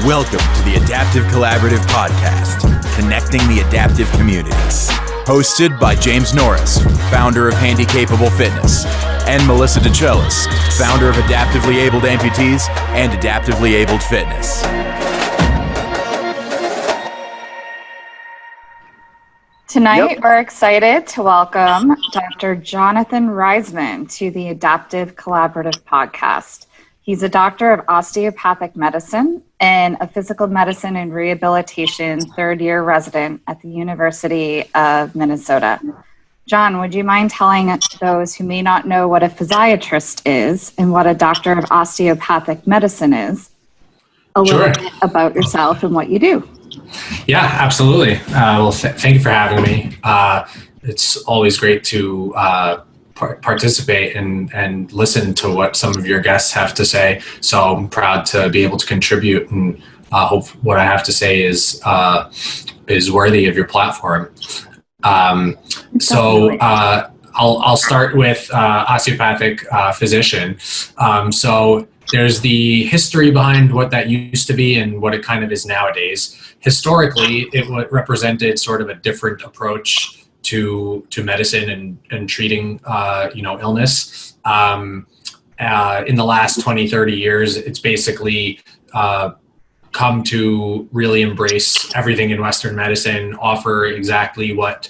Welcome to the Adaptive Collaborative Podcast, connecting the adaptive communities. Hosted by James Norris, founder of Handi Capable Fitness, and Melissa DeChellis, founder of Adaptively Abled Amputees and Adaptively Abled Fitness. Tonight, we're excited to welcome Dr. Jonathan Reisman to the Adaptive Collaborative Podcast. He's a doctor of osteopathic medicine and a physical medicine and rehabilitation third-year resident at the University of Minnesota. John, would you mind telling those who may not know what a physiatrist is and what a doctor of osteopathic medicine is, a little bit about yourself and what you do? Yeah, absolutely. Well, thank you for having me. It's always great to participate and listen to what some of your guests have to say. So I'm proud to be able to contribute, and hope what I have to say is worthy of your platform. I'll start with osteopathic physician. So there's the history behind what that used to be and what it kind of is nowadays. Historically, it represented sort of a different approach to medicine and treating illness. In the last 20, 30 years, it's basically come to really embrace everything in Western medicine, offer exactly what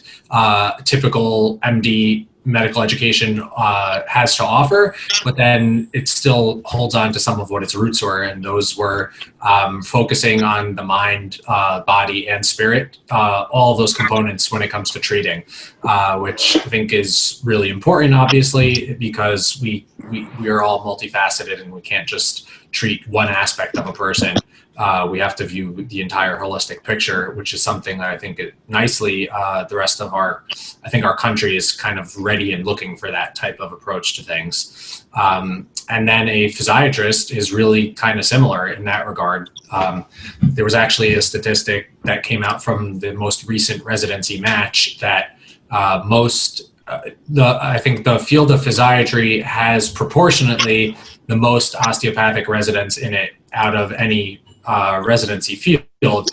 typical MD medical education has to offer, but then it still holds on to some of what its roots were, and those were focusing on the mind, body, and spirit, all of those components when it comes to treating, which I think is really important, obviously, because we are all multifaceted and we can't just treat one aspect of a person. We have to view the entire holistic picture, which is something that I think nicely the rest of our country is kind of ready and looking for that type of approach to things. And then a physiatrist is really kind of similar in that regard. There was actually a statistic that came out from the most recent residency match that I think the field of physiatry has proportionately the most osteopathic residents in it out of any residency field.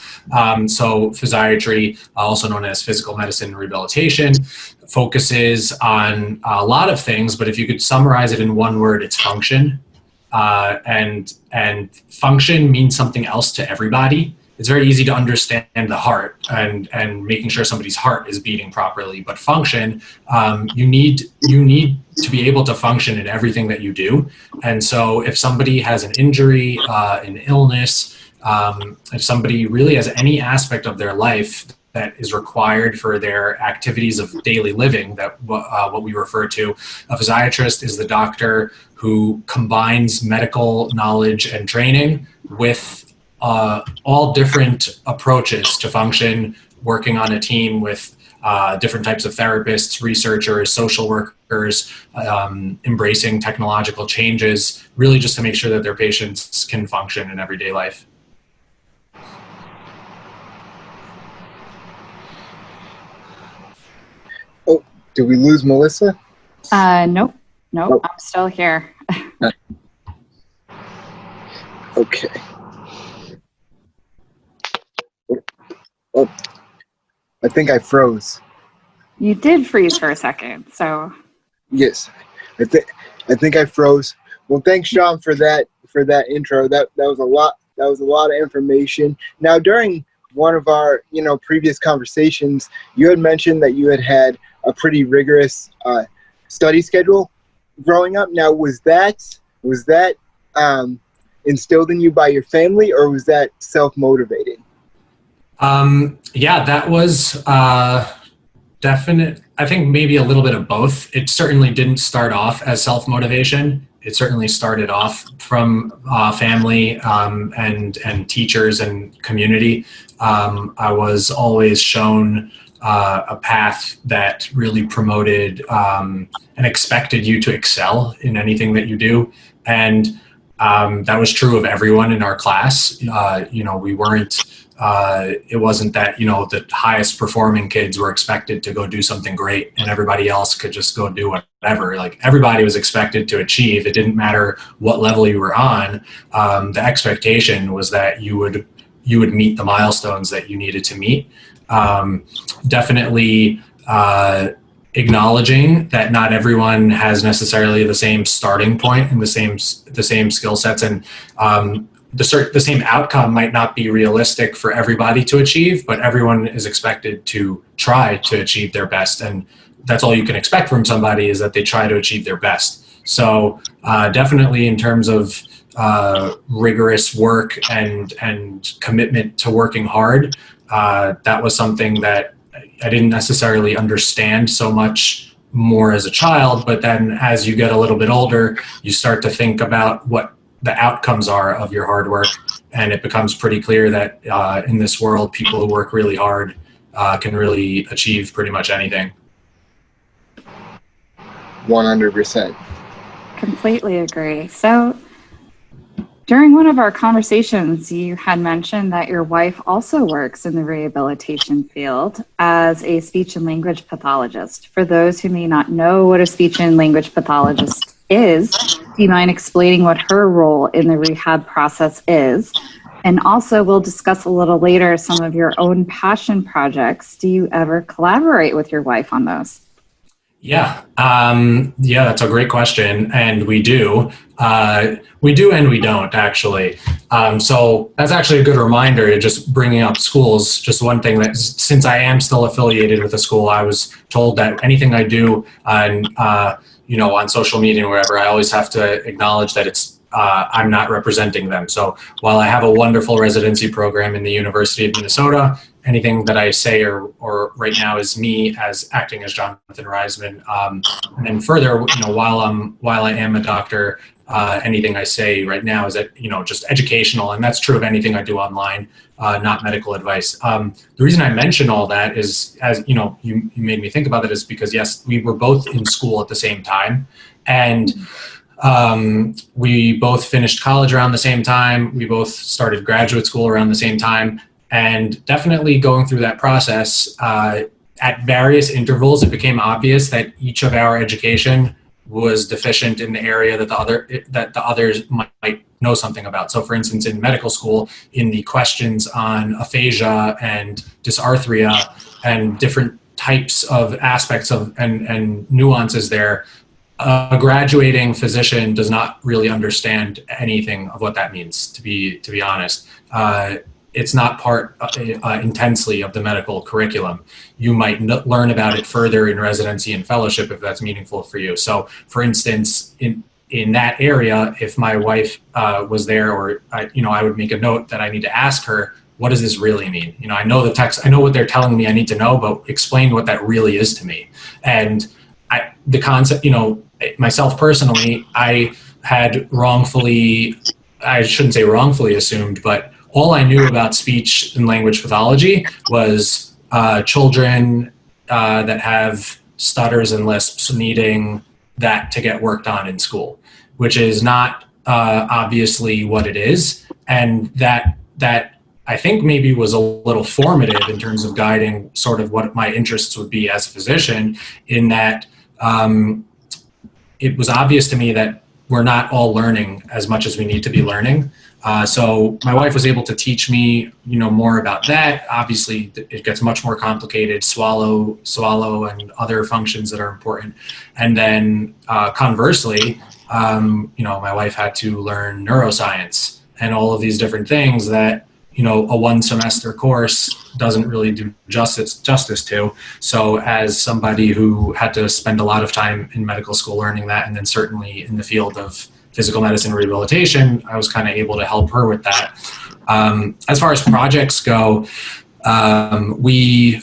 So physiatry, also known as physical medicine and rehabilitation, focuses on a lot of things, but if you could summarize it in one word, it's function. And function means something else to everybody. It's very easy to understand the heart and making sure somebody's heart is beating properly, but function, you need to be able to function in everything that you do. And so if somebody has an injury, an illness, if somebody really has any aspect of their life that is required for their activities of daily living, that what we refer to, a physiatrist is the doctor who combines medical knowledge and training with all different approaches to function, working on a team with different types of therapists, researchers, social workers, embracing technological changes, really just to make sure that their patients can function in everyday life. Oh, did we lose Melissa? Nope, I'm still here. Okay. Oh, I think I froze. You did freeze for a second, so. Yes, I think I froze. Well, thanks, Sean, for that intro. That was a lot. That was a lot of information. Now, during one of our previous conversations, you had mentioned that you had a pretty rigorous study schedule growing up. Now, was that instilled in you by your family, or was that self-motivating? Yeah, that was definite. I think maybe a little bit of both. It certainly didn't start off as self-motivation. It certainly started off from family and teachers and community. I was always shown a path that really promoted and expected you to excel in anything that you do. And that was true of everyone in our class. We weren't, it wasn't that, the highest performing kids were expected to go do something great and everybody else could just go do whatever. Like, everybody was expected to achieve. It didn't matter what level you were on. The expectation was that you would you would meet the milestones that you needed to meet. Definitely acknowledging that not everyone has necessarily the same starting point and the same skill sets, and the same outcome might not be realistic for everybody to achieve, but everyone is expected to try to achieve their best, and that's all you can expect from somebody, is that they try to achieve their best. So definitely in terms of rigorous work and commitment to working hard, that was something that I didn't necessarily understand so much more as a child, but then as you get a little bit older, you start to think about what the outcomes are of your hard work, and it becomes pretty clear that in this world, people who work really hard can really achieve pretty much anything. 100%. Completely agree. So during one of our conversations, you had mentioned that your wife also works in the rehabilitation field as a speech and language pathologist. For those who may not know what a speech and language pathologist is, do you mind explaining what her role in the rehab process is? And also, we'll discuss a little later some of your own passion projects. Do you ever collaborate with your wife on those? Yeah, that's a great question, and we do. We do and we don't, actually. So that's actually a good reminder, just bringing up schools. Just one thing that, since I am still affiliated with a school, I was told that anything I do on, on social media and wherever, I always have to acknowledge that it's I'm not representing them. So while I have a wonderful residency program in the University of Minnesota, anything that I say or right now is me as acting as Jonathan Reisman. And then further, while I am a doctor, anything I say right now is that, just educational, and that's true of anything I do online, not medical advice. The reason I mention all that is, as you made me think about it, is because yes, we were both in school at the same time, and we both finished college around the same time. We both started graduate school around the same time. And definitely going through that process, at various intervals, it became obvious that each of our education was deficient in the area that the others might know something about. So for instance, in medical school, in the questions on aphasia and dysarthria and different types of aspects of and nuances there, a graduating physician does not really understand anything of what that means, to be honest. It's not part intensely of the medical curriculum. You might learn about it further in residency and fellowship if that's meaningful for you. So for instance, in that area, if my wife was there, or I would make a note that I need to ask her, what does this really mean? I know the text, I know what they're telling me I need to know, but explain what that really is to me. And the concept, myself personally, I had I shouldn't say wrongfully assumed, but all I knew about speech and language pathology was children that have stutters and lisps needing that to get worked on in school, which is not obviously what it is. And that I think maybe was a little formative in terms of guiding sort of what my interests would be as a physician, in that it was obvious to me that we're not all learning as much as we need to be learning. So my wife was able to teach me, more about that. Obviously, it gets much more complicated, swallow and other functions that are important. And then conversely, my wife had to learn neuroscience and all of these different things that, a one semester course doesn't really do justice to. So as somebody who had to spend a lot of time in medical school learning that, and then certainly in the field of physical medicine rehabilitation, I was kind of able to help her with that. As far as projects go, we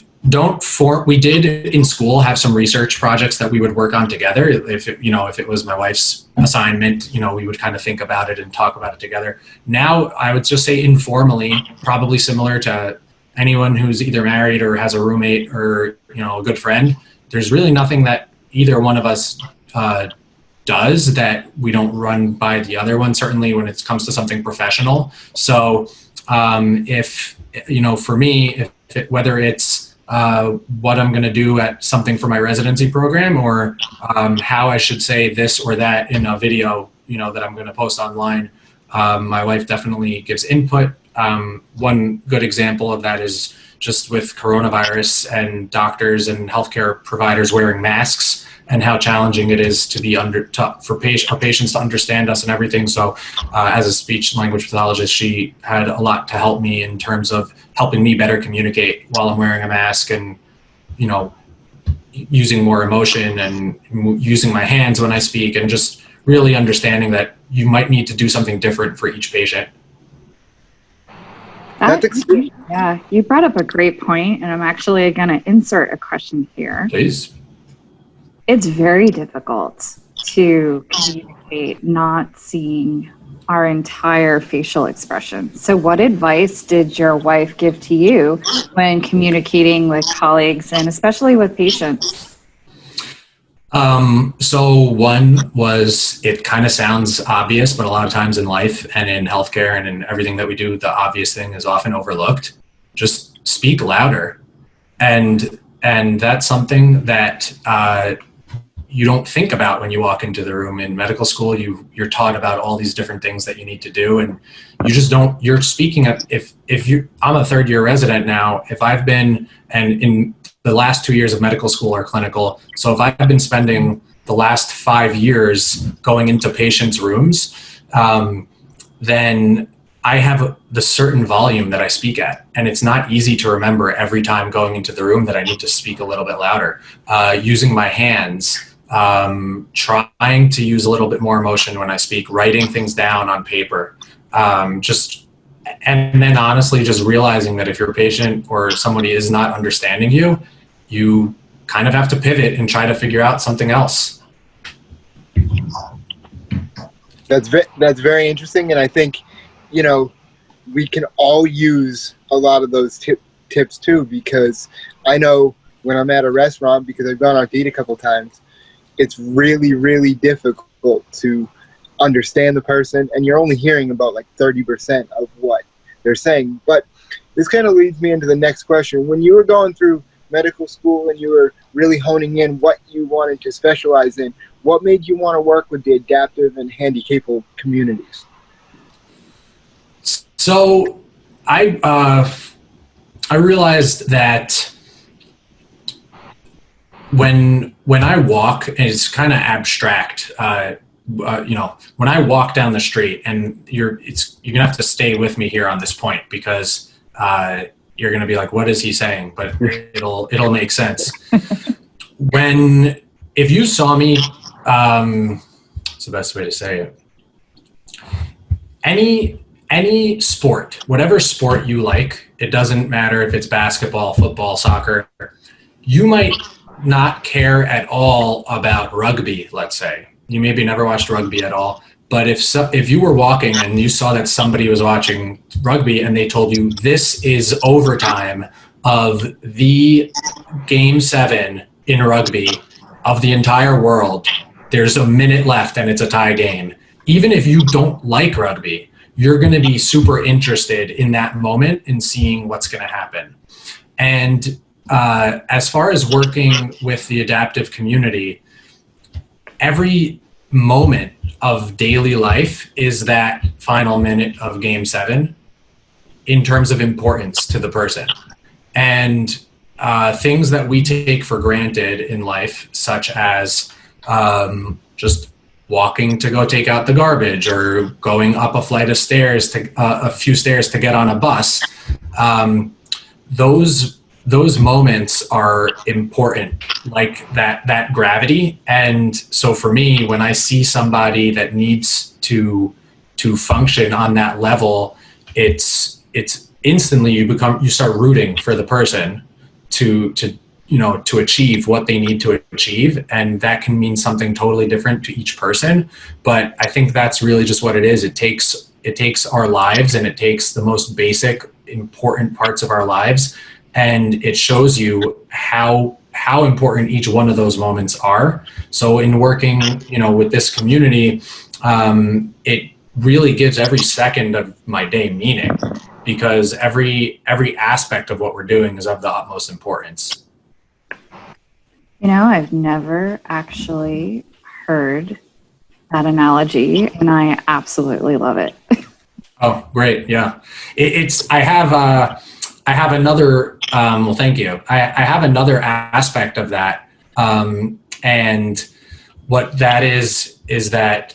did in school have some research projects that we would work on together. If it was my wife's assignment, we would kind of think about it and talk about it together. Now, I would just say informally, probably similar to anyone who's either married or has a roommate or, a good friend, there's really nothing that either one of us does that we don't run by the other one, certainly when it comes to something professional. So if, for me, whether it's what I'm going to do at something for my residency program, or how I should say this or that in a video, that I'm going to post online, my wife definitely gives input. one good example of that is just with coronavirus and doctors and healthcare providers wearing masks, and how challenging it is to be for our patients to understand us and everything. So as a speech language pathologist, she had a lot to help me in terms of helping me better communicate while I'm wearing a mask, and, you know, using more emotion and using my hands when I speak, and just really understanding that you might need to do something different for each patient. Yeah, you brought up a great point, and I'm actually going to insert a question here. Please. It's very difficult to communicate not seeing our entire facial expression. So what advice did your wife give to you when communicating with colleagues and especially with patients? So one was, it kind of sounds obvious, but a lot of times in life and in healthcare and in everything that we do, the obvious thing is often overlooked. Just speak louder. And that's something that, you don't think about when you walk into the room. In medical school, you're taught about all these different things that you need to do, and you just don't, you're speaking at, I'm a third year resident now, if I've been, and in the last 2 years of medical school are clinical. So if I've been spending the last 5 years going into patients' rooms, then I have the certain volume that I speak at, and it's not easy to remember every time going into the room that I need to speak a little bit louder. Using my hands, trying to use a little bit more emotion when I speak, writing things down on paper, and then honestly just realizing that if your patient or somebody is not understanding you, you kind of have to pivot and try to figure out something else. That's very interesting, and I think, you know, we can all use a lot of those tips too, because I know when I'm at a restaurant, because I've gone on date a couple times, it's really, really difficult to understand the person, and you're only hearing about like 30% of what they're saying. But this kind of leads me into the next question. When you were going through medical school and you were really honing in what you wanted to specialize in, what made you want to work with the adaptive and Handi Capable communities? So I realized that when I walk, and it's kind of abstract, you know, when I walk down the street, and you're gonna have to stay with me here on this point, because you're gonna be like, what is he saying? But it'll make sense. If you saw me, what's the best way to say it? Any sport, whatever sport you like, it doesn't matter if it's basketball, football, soccer, you might not care at all about rugby, let's say. You maybe never watched rugby at all, but if you were walking and you saw that somebody was watching rugby and they told you this is overtime of the game 7 in rugby of the entire world, there's a minute left and it's a tie game. Even if you don't like rugby, you're going to be super interested in that moment and seeing what's going to happen. And as far as working with the adaptive community, every moment of daily life is that final minute of game 7 in terms of importance to the person. And things that we take for granted in life, such as just walking to go take out the garbage, or going up a flight of stairs a few stairs to get on a bus, those moments are important, like that gravity. And so for me, when I see somebody that needs to function on that level, it's instantly you start rooting for the person to achieve what they need to achieve. And that can mean something totally different to each person. But I think that's really just what it is. It takes our lives, and it takes the most basic, important parts of our lives, and it shows you how important each one of those moments are. So in working, with this community, it really gives every second of my day meaning, because every aspect of what we're doing is of the utmost importance. I've never actually heard that analogy, and I absolutely love it. Oh, great. Yeah. I have another, well, thank you. I have another aspect of that. And what that is that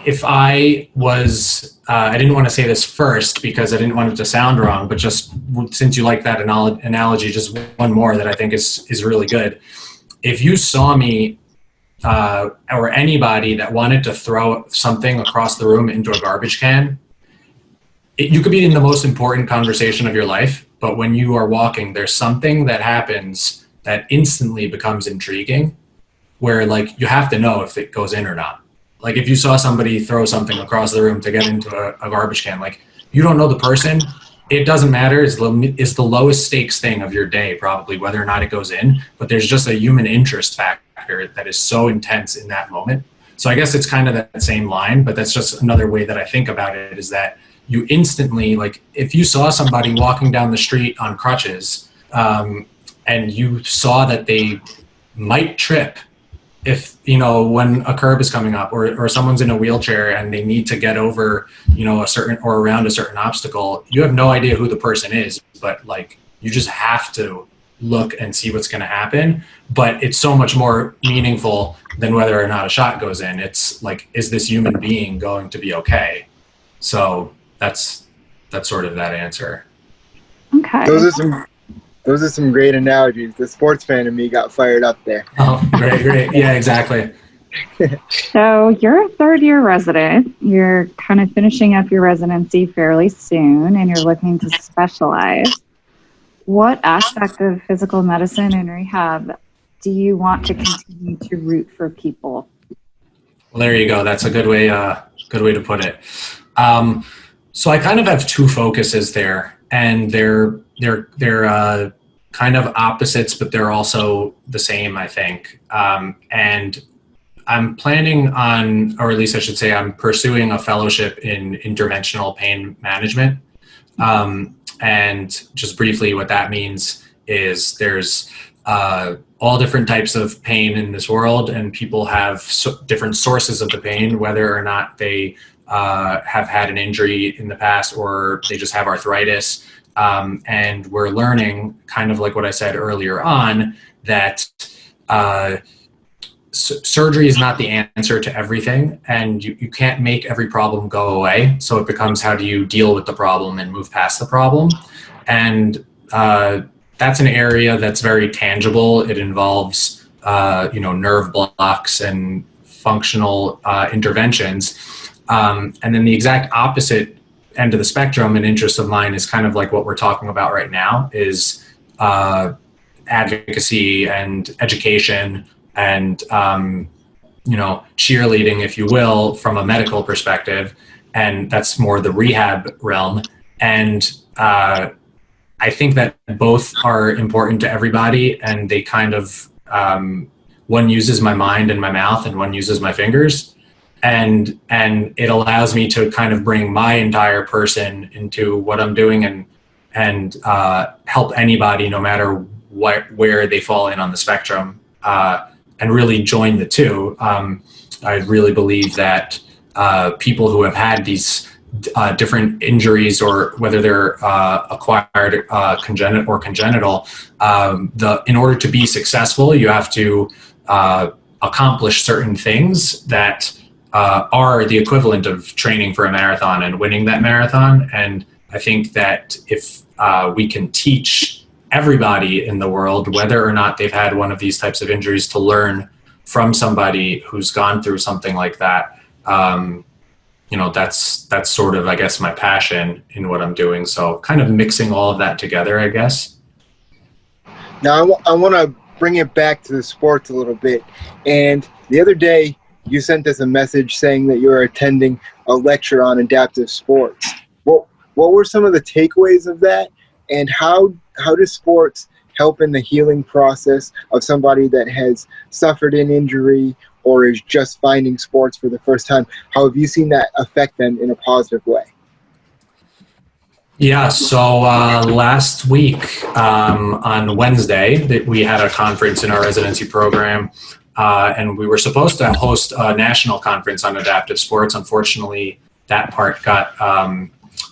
if I was, I didn't want to say this first because I didn't want it to sound wrong, but just since you like that analogy, just one more that I think is really good. If you saw me or anybody that wanted to throw something across the room into a garbage can, you could be in the most important conversation of your life, but when you are walking, there's something that happens that instantly becomes intriguing, where like you have to know if it goes in or not. Like if you saw somebody throw something across the room to get into a garbage can, like you don't know the person, it doesn't matter. It's the lowest stakes thing of your day, probably, whether or not it goes in, but there's just a human interest factor that is so intense in that moment. So I guess it's kind of that same line, but that's just another way that I think about it, is that you instantly, like if you saw somebody walking down the street on crutches and you saw that they might trip if, when a curb is coming up, or someone's in a wheelchair and they need to get over, a certain or around a certain obstacle, you have no idea who the person is, but like you just have to look and see what's going to happen. But it's so much more meaningful than whether or not a shot goes in. It's like, is this human being going to be okay? So that's sort of that answer. Okay. Those are some great analogies. The sports fan in me got fired up there. Oh, great. Yeah, exactly. So you're a third-year resident. You're kind of finishing up your residency fairly soon, and you're looking to specialize. What aspect of physical medicine and rehab do you want to continue to root for people? Well, there you go. That's a good way to put it. So I kind of have two focuses there, and they're kind of opposites, but they're also the same, I think. And I'm planning on, or at least I should say, I'm pursuing a fellowship in interventional pain management. And just briefly, what that means is there's all different types of pain in this world, and people have different sources of the pain, whether or not they have had an injury in the past or they just have arthritis. And we're learning, kind of like what I said earlier on, that surgery is not the answer to everything, and you can't make every problem go away. So it becomes, how do you deal with the problem and move past the problem? And that's an area that's very tangible. It involves, nerve blocks and functional interventions. And then the exact opposite end of the spectrum, an interest of mine, is kind of like what we're talking about right now, is advocacy and education and, cheerleading, if you will, from a medical perspective. And that's more the rehab realm. And I think that both are important to everybody, and they kind of, one uses my mind and my mouth, and one uses my fingers. And it allows me to kind of bring my entire person into what I'm doing, and help anybody, no matter where they fall in on the spectrum, and really join the two. I really believe that people who have had these different injuries, or whether they're acquired, congenital, in order to be successful, you have to accomplish certain things that are the equivalent of training for a marathon and winning that marathon. And I think that if we can teach everybody in the world, whether or not they've had one of these types of injuries, to learn from somebody who's gone through something like that, that's sort of, I guess, my passion in what I'm doing. So kind of mixing all of that together, I guess. Now I want to bring it back to the sports a little bit. And the other day, you sent us a message saying that you were attending a lecture on adaptive sports. What were some of the takeaways of that, and how does sports help in the healing process of somebody that has suffered an injury or is just finding sports for the first time? How have you seen that affect them in a positive way? Yeah, so last week on Wednesday, we had a conference in our residency program. And we were supposed to host a national conference on adaptive sports. Unfortunately, that part got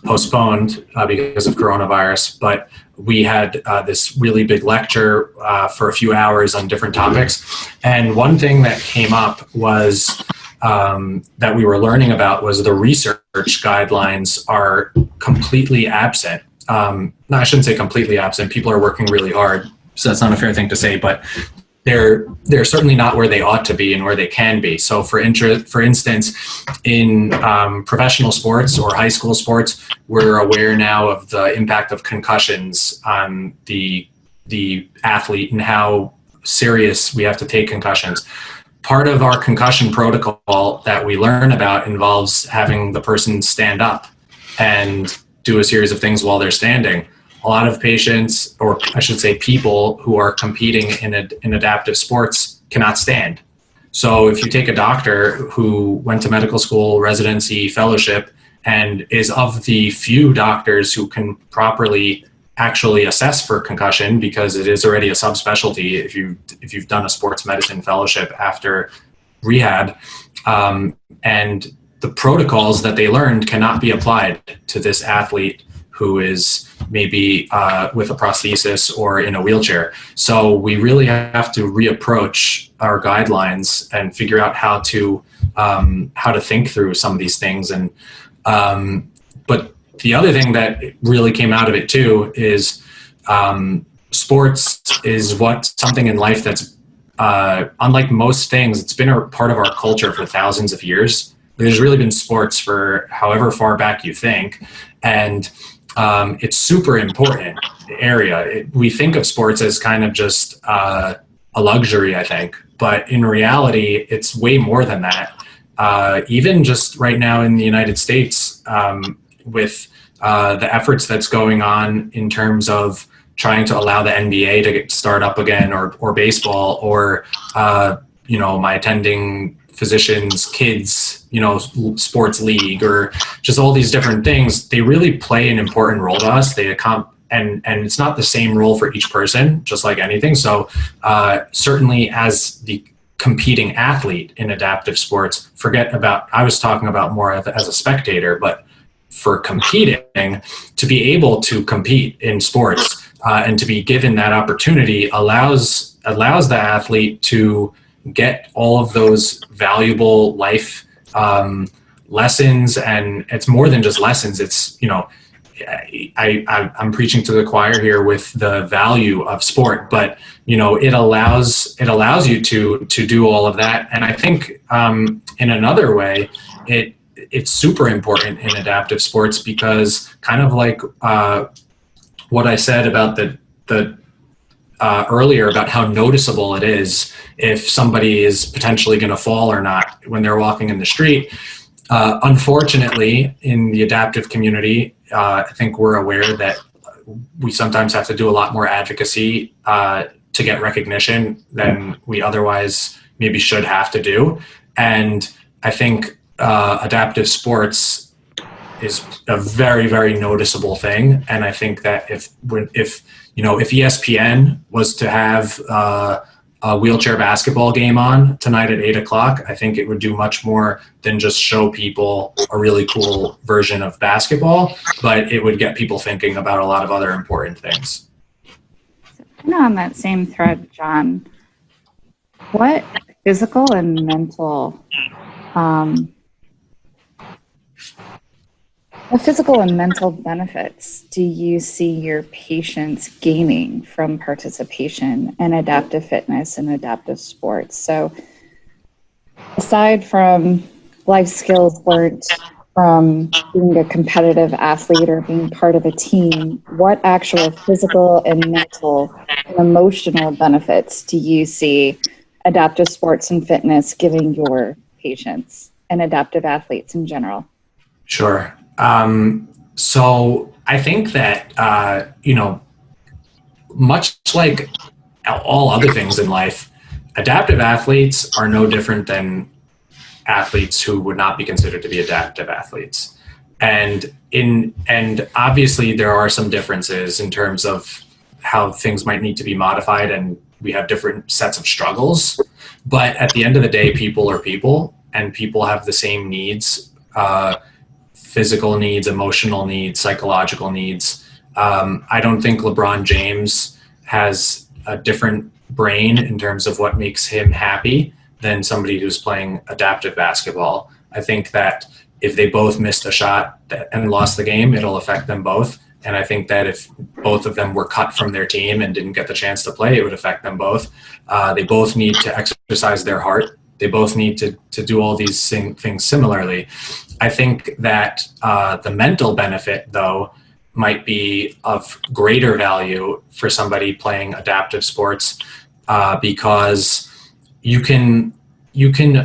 postponed because of coronavirus, but we had this really big lecture for a few hours on different topics. And one thing that came up was that we were learning about was the research guidelines are completely absent. No, I shouldn't say completely absent. People are working really hard, so that's not a fair thing to say, but they're certainly not where they ought to be and where they can be. So for instance, in professional sports or high school sports, we're aware now of the impact of concussions on the athlete and how serious we have to take concussions. Part of our concussion protocol that we learn about involves having the person stand up and do a series of things while they're standing. A lot of patients, or I should say people who are competing in adaptive sports cannot stand. So if you take a doctor who went to medical school, residency, fellowship, and is of the few doctors who can properly actually assess for concussion, because it is already a subspecialty if you've done a sports medicine fellowship after rehab, and the protocols that they learned cannot be applied to this athlete who is maybe with a prosthesis or in a wheelchair. So we really have to reapproach our guidelines and figure out how to think through some of these things. And but the other thing that really came out of it too is sports is something in life that's unlike most things. It's been a part of our culture for thousands of years. There's really been sports for however far back you think, and it's super important area. We think of sports as kind of just a luxury, I think, but in reality, it's way more than that. Even just right now in the United States, with the efforts that's going on in terms of trying to allow the NBA to start up again, or baseball, or my attending physicians' kids, sports league, or just all these different things, they really play an important role to us. And it's not the same role for each person, just like anything. So certainly as the competing athlete in adaptive sports, I was talking about more as a spectator, but for competing, to be able to compete in sports and to be given that opportunity allows the athlete to get all of those valuable life lessons. And it's more than just lessons. It's, I'm preaching to the choir here with the value of sport, but it allows you to do all of that. And I think in another way, it's super important in adaptive sports, because kind of like what I said about the earlier about how noticeable it is if somebody is potentially going to fall or not when they're walking in the street. Unfortunately, in the adaptive community, I think we're aware that we sometimes have to do a lot more advocacy to get recognition than we otherwise maybe should have to do. And I think adaptive sports is a very, very noticeable thing. And I think that if ESPN was to have a wheelchair basketball game on tonight at 8:00, I think it would do much more than just show people a really cool version of basketball, but it would get people thinking about a lot of other important things. On that same thread, John, what physical and mental benefits do you see your patients gaining from participation in adaptive fitness and adaptive sports? So aside from life skills learned from being a competitive athlete or being part of a team, what actual physical and mental and emotional benefits do you see adaptive sports and fitness giving your patients and adaptive athletes in general? Sure. So I think that, much like all other things in life, adaptive athletes are no different than athletes who would not be considered to be adaptive athletes. And obviously there are some differences in terms of how things might need to be modified, and we have different sets of struggles. But at the end of the day, people are people, and people have the same needs, physical needs, emotional needs, psychological needs. I don't think LeBron James has a different brain in terms of what makes him happy than somebody who's playing adaptive basketball. I think that if they both missed a shot and lost the game, it'll affect them both. And I think that if both of them were cut from their team and didn't get the chance to play, it would affect them both. They both need to exercise their heart. They both need to do all these things similarly. I think that the mental benefit, though, might be of greater value for somebody playing adaptive sports because you can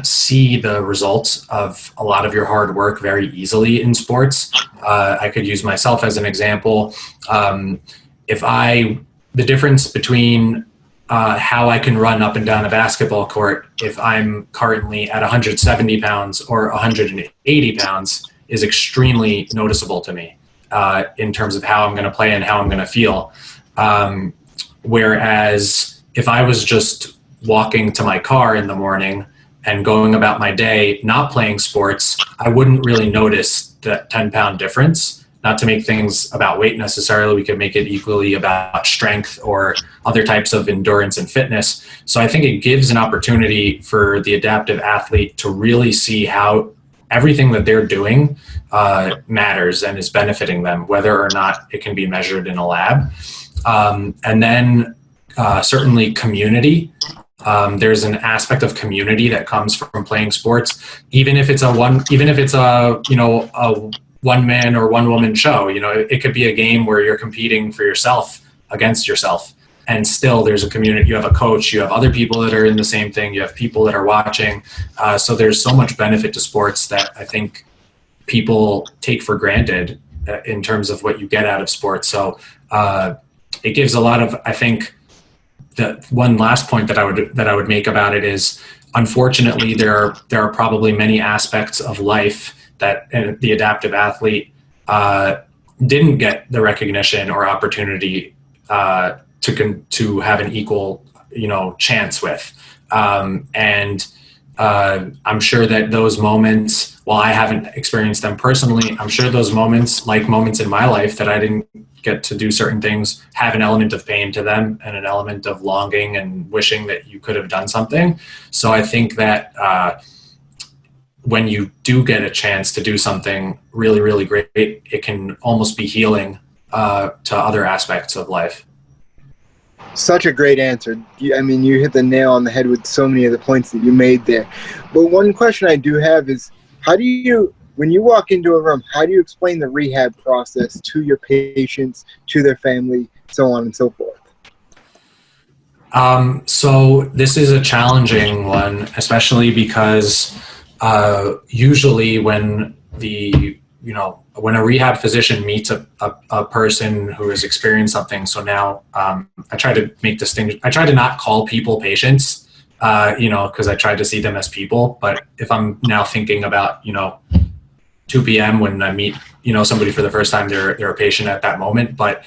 see the results of a lot of your hard work very easily in sports. I could use myself as an example. The difference between how I can run up and down a basketball court if I'm currently at 170 pounds or 180 pounds is extremely noticeable to me in terms of how I'm going to play and how I'm going to feel. Whereas if I was just walking to my car in the morning and going about my day not playing sports, I wouldn't really notice that 10-pound difference. Not to make things about weight necessarily, we could make it equally about strength or other types of endurance and fitness. So I think it gives an opportunity for the adaptive athlete to really see how everything that they're doing matters and is benefiting them, whether or not it can be measured in a lab. And then certainly community. There's an aspect of community that comes from playing sports, even if it's a one man or one woman show. It could be a game where you're competing for yourself against yourself, and still there's a community. You have a coach, you have other people that are in the same thing, you have people that are watching. So there's so much benefit to sports that I think people take for granted in terms of what you get out of sports. So it gives a lot of, I think, the one last point that I would make about it is, unfortunately, there are probably many aspects of life that the adaptive athlete didn't get the recognition or opportunity to have an equal, chance with. And I'm sure that those moments, while I haven't experienced them personally, I'm sure those moments, like moments in my life that I didn't get to do certain things, have an element of pain to them and an element of longing and wishing that you could have done something. So I think that when you do get a chance to do something really, really great, it can almost be healing to other aspects of life. Such a great answer. You hit the nail on the head with so many of the points that you made there. But one question I do have is, when you walk into a room, how do you explain the rehab process to your patients, to their family, so on and so forth? So this is a challenging one, especially because usually when when a rehab physician meets a person who has experienced something, so now I try to make distinction. I try to not call people patients, because I try to see them as people. But if I'm now thinking about, 2 p.m. when I meet, somebody for the first time, they're a patient at that moment. But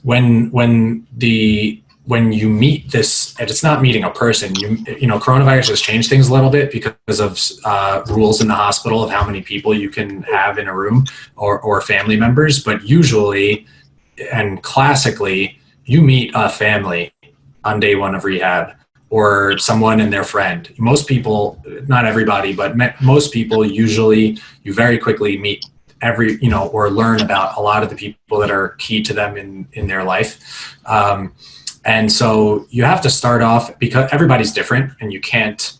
when you meet this, and it's not meeting a person, coronavirus has changed things a little bit because of rules in the hospital of how many people you can have in a room or family members. But usually and classically, you meet a family on day one of rehab, or someone and their friend. Most people, not everybody, but most people, usually you very quickly meet or learn about a lot of the people that are key to them in their life. And so you have to start off, because everybody's different and you can't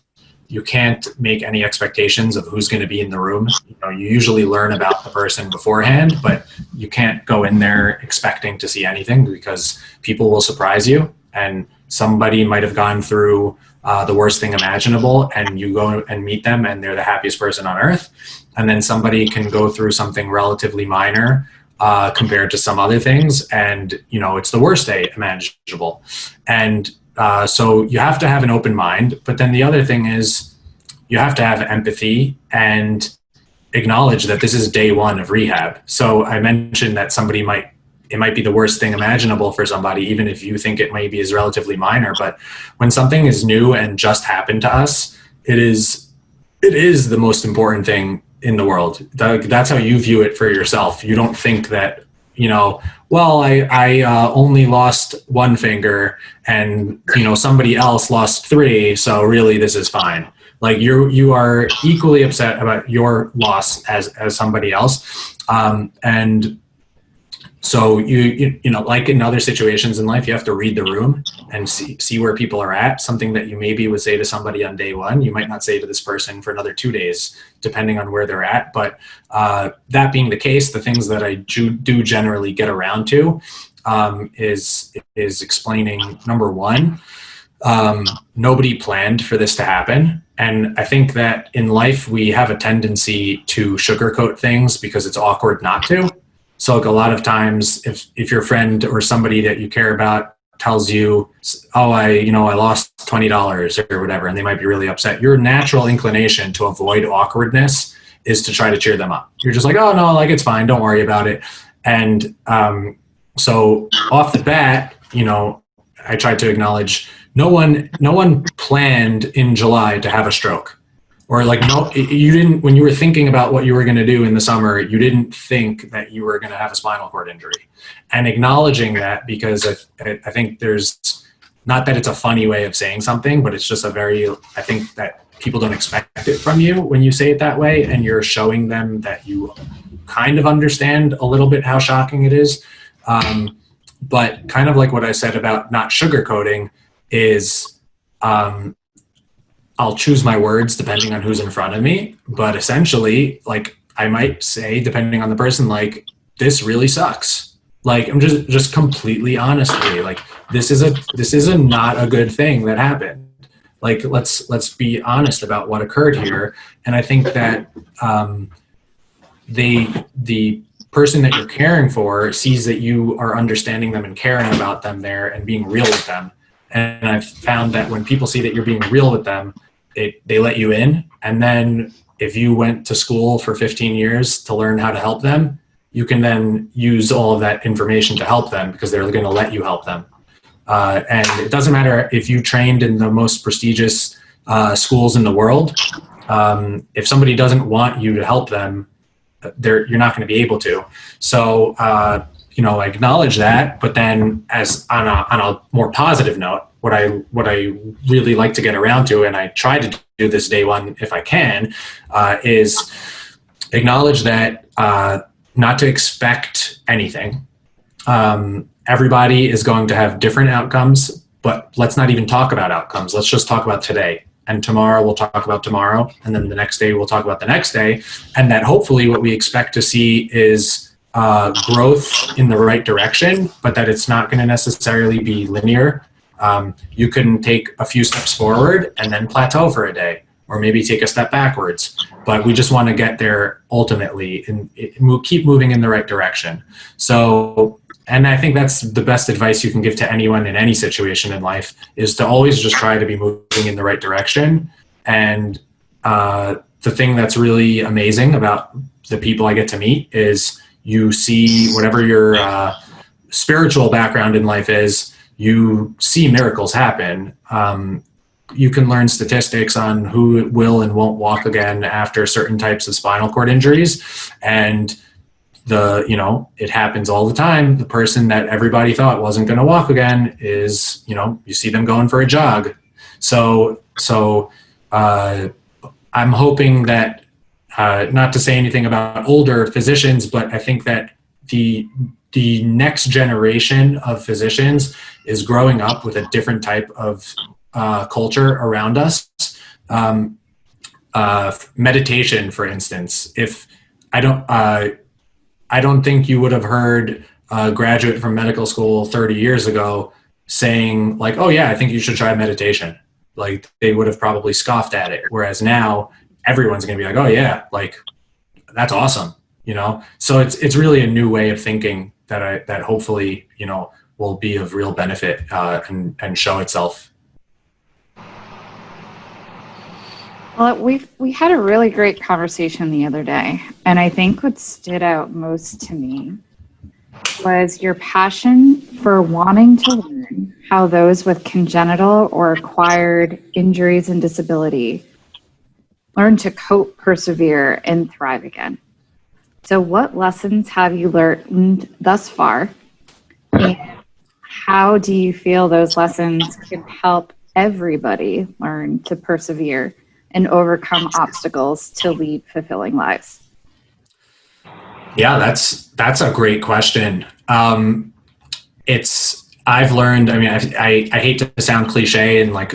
make any expectations of who's going to be in the room. You usually learn about the person beforehand, but you can't go in there expecting to see anything, because people will surprise you, and somebody might have gone through the worst thing imaginable, and you go and meet them and they're the happiest person on earth. And then somebody can go through something relatively minor compared to some other things, and it's the worst day imaginable. And so you have to have an open mind. But then the other thing is, you have to have empathy and acknowledge that this is day one of rehab. So I mentioned that it might be the worst thing imaginable for somebody, even if you think it maybe is relatively minor. But when something is new and just happened to us, it is the most important thing in the world. That's how you view it for yourself. You don't think that, well, I only lost one finger and, somebody else lost three. So really this is fine. Like you are equally upset about your loss as somebody else. And so you like in other situations in life, you have to read the room and see where people are at. Something that you maybe would say to somebody on day one, you might not say to this person for another 2 days, depending on where they're at. But that being the case, the things that I do generally get around to is explaining, number one, nobody planned for this to happen. And I think that in life, we have a tendency to sugarcoat things because it's awkward not to. So like a lot of times if your friend or somebody that you care about tells you, oh, I lost $20 or whatever, and they might be really upset, your natural inclination to avoid awkwardness is to try to cheer them up. You're just like, oh no, like it's fine. Don't worry about it. And so off the bat, I tried to acknowledge no one planned in July to have a stroke. Or like, no, you didn't, when you were thinking about what you were going to do in the summer, you didn't think that you were going to have a spinal cord injury. And acknowledging that, because I think there's, not that it's a funny way of saying something, but it's just I think that people don't expect it from you when you say it that way, and you're showing them that you kind of understand a little bit how shocking it is. But kind of like what I said about not sugarcoating is, I'll choose my words depending on who's in front of me, but essentially, like, I might say, depending on the person, like, this really sucks. Like, I'm just completely honestly, like, this is a not a good thing that happened. Like, let's be honest about what occurred here. And I think that the person that you're caring for sees that you are understanding them and caring about them there and being real with them. And I've found that when people see that you're being real with them, they let you in. And then if you went to school for 15 years to learn how to help them, you can then use all of that information to help them because they're going to let you help them. And it doesn't matter if you trained in the most prestigious schools in the world. If somebody doesn't want you to help them, you're not going to be able to. So, I acknowledge that, but then as on a more positive note, what I really like to get around to, and I try to do this day one if I can, is acknowledge that not to expect anything. Everybody is going to have different outcomes, but let's not even talk about outcomes. Let's just talk about today. And tomorrow we'll talk about tomorrow. And then the next day we'll talk about the next day. And that hopefully what we expect to see is growth in the right direction, but that it's not going to necessarily be linear. You can take a few steps forward and then plateau for a day, or maybe take a step backwards. But we just want to get there ultimately and keep moving in the right direction. So, and I think that's the best advice you can give to anyone in any situation in life, is to always just try to be moving in the right direction. And the thing that's really amazing about the people I get to meet is you see whatever your spiritual background in life is, you see miracles happen. You can learn statistics on who will and won't walk again after certain types of spinal cord injuries. And it happens all the time. The person that everybody thought wasn't going to walk again is, you see them going for a jog. So I'm hoping that, not to say anything about older physicians, but I think that the next generation of physicians is growing up with a different type of culture around us. Meditation, for instance. If I don't think you would have heard a graduate from medical school 30 years ago saying like, oh yeah, I think you should try meditation. Like, they would have probably scoffed at it. Whereas now everyone's going to be like, oh yeah, like that's awesome. So it's really a new way of thinking that hopefully, will be of real benefit and show itself. Well, we had a really great conversation the other day, and I think what stood out most to me was your passion for wanting to learn how those with congenital or acquired injuries and disability learn to cope, persevere, and thrive again. So what lessons have you learned thus far? And how do you feel those lessons can help everybody learn to persevere and overcome obstacles to lead fulfilling lives? Yeah, that's a great question. I've learned. I mean, I hate to sound cliche, and like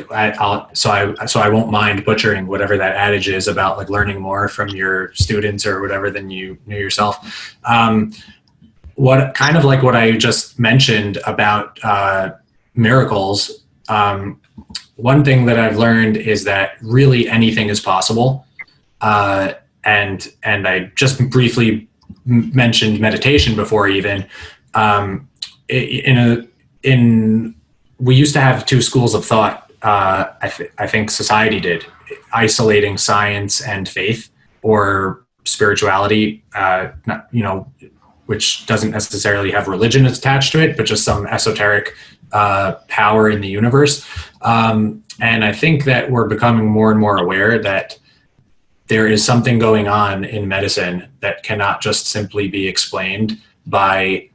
so I won't mind butchering whatever that adage is about like learning more from your students or whatever than you knew yourself. What kind of like what I just mentioned about miracles. One thing that I've learned is that really anything is possible, and I just briefly mentioned meditation before even. We used to have two schools of thought. I think society did, isolating science and faith, or spirituality, which doesn't necessarily have religion attached to it, but just some esoteric power in the universe. And I think that we're becoming more and more aware that there is something going on in medicine that cannot just simply be explained by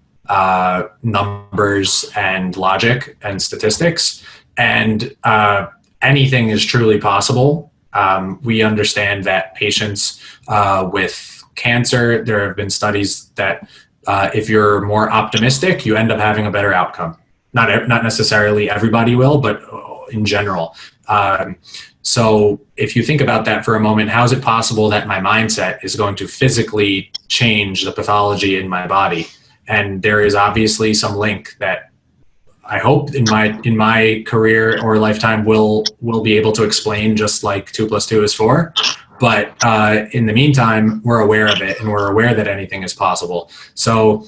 numbers and logic and statistics, and anything is truly possible. We understand that patients with cancer, there have been studies that if you're more optimistic, you end up having a better outcome. Not necessarily everybody will, but in general. So if you think about that for a moment, how is it possible that my mindset is going to physically change the pathology in my body? And there is obviously some link that I hope in my career or lifetime will be able to explain, just like 2 + 2 is 4. But in the meantime, we're aware of it, and we're aware that anything is possible. So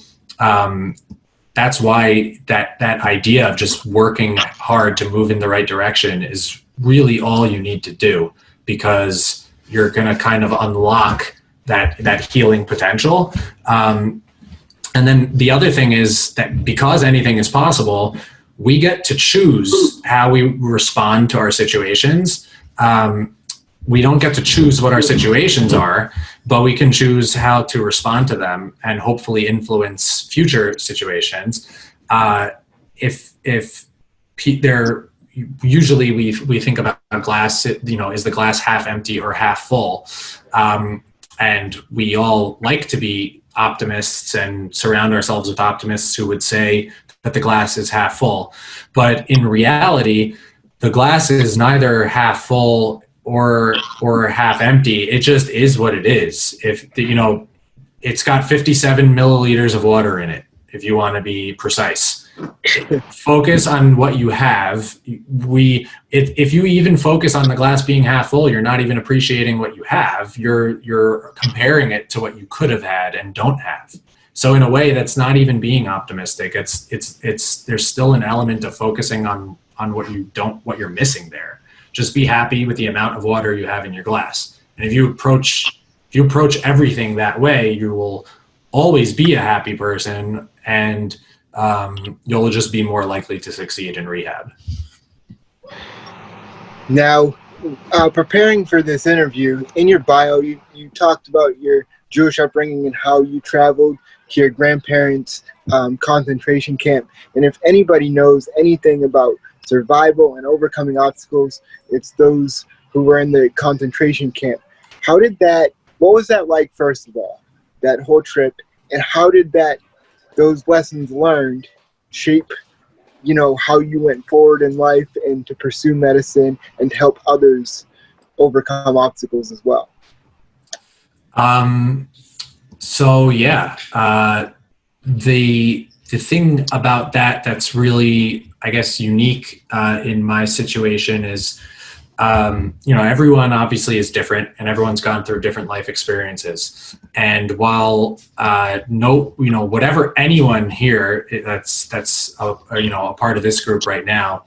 that's why that idea of just working hard to move in the right direction is really all you need to do, because you're going to kind of unlock that healing potential. And then the other thing is that because anything is possible, we get to choose how we respond to our situations. We don't get to choose what our situations are, but we can choose how to respond to them and hopefully influence future situations. Usually we think about a glass, is the glass half empty or half full? And we all like to be optimists and surround ourselves with optimists who would say that the glass is half full. But in reality, the glass is neither half full or half empty. It just is what it is. It's got 57 milliliters of water in it, if you want to be precise. Focus on what you have. If you even focus on the glass being half full, you're not even appreciating what you have. You're comparing it to what you could have had and don't have. So in a way, that's not even being optimistic. There's still an element of focusing on what you're missing there. Just be happy with the amount of water you have in your glass. And if you approach everything that way, you will always be a happy person, and you'll just be more likely to succeed in rehab. Now, preparing for this interview, in your bio, you talked about your Jewish upbringing and how you traveled to your grandparents' concentration camp. And if anybody knows anything about survival and overcoming obstacles, it's those who were in the concentration camp. What was that like, first of all, that whole trip, and how did those lessons learned shape, how you went forward in life and to pursue medicine and to help others overcome obstacles as well? So yeah, the thing about that's really, I guess, unique in my situation is, everyone obviously is different, and everyone's gone through different life experiences. And while whatever anyone here that's a part of this group right now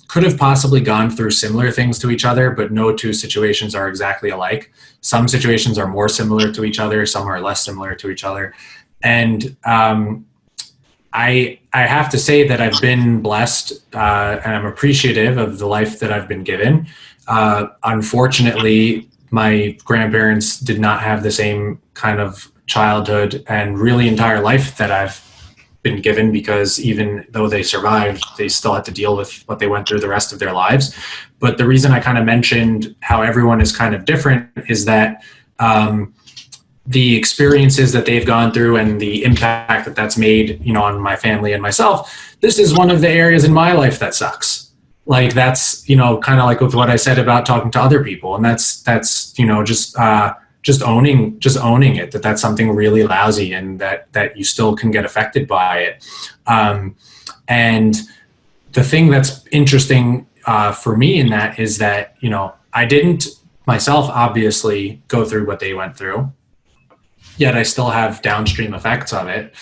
could have possibly gone through similar things to each other, but no two situations are exactly alike. Some situations are more similar to each other, some are less similar to each other. And I have to say that I've been blessed, and I'm appreciative of the life that I've been given. Unfortunately, my grandparents did not have the same kind of childhood and really entire life that I've been given, because even though they survived, they still had to deal with what they went through the rest of their lives. But the reason I kind of mentioned how everyone is kind of different is that the experiences that they've gone through and the impact that that's made, on my family and myself, this is one of the areas in my life that sucks. Like that's, kind of like with what I said about talking to other people. And that's, just owning it, that's something really lousy, and that you still can get affected by it. And the thing that's interesting for me in that is that, I didn't myself obviously go through what they went through, yet I still have downstream effects of it.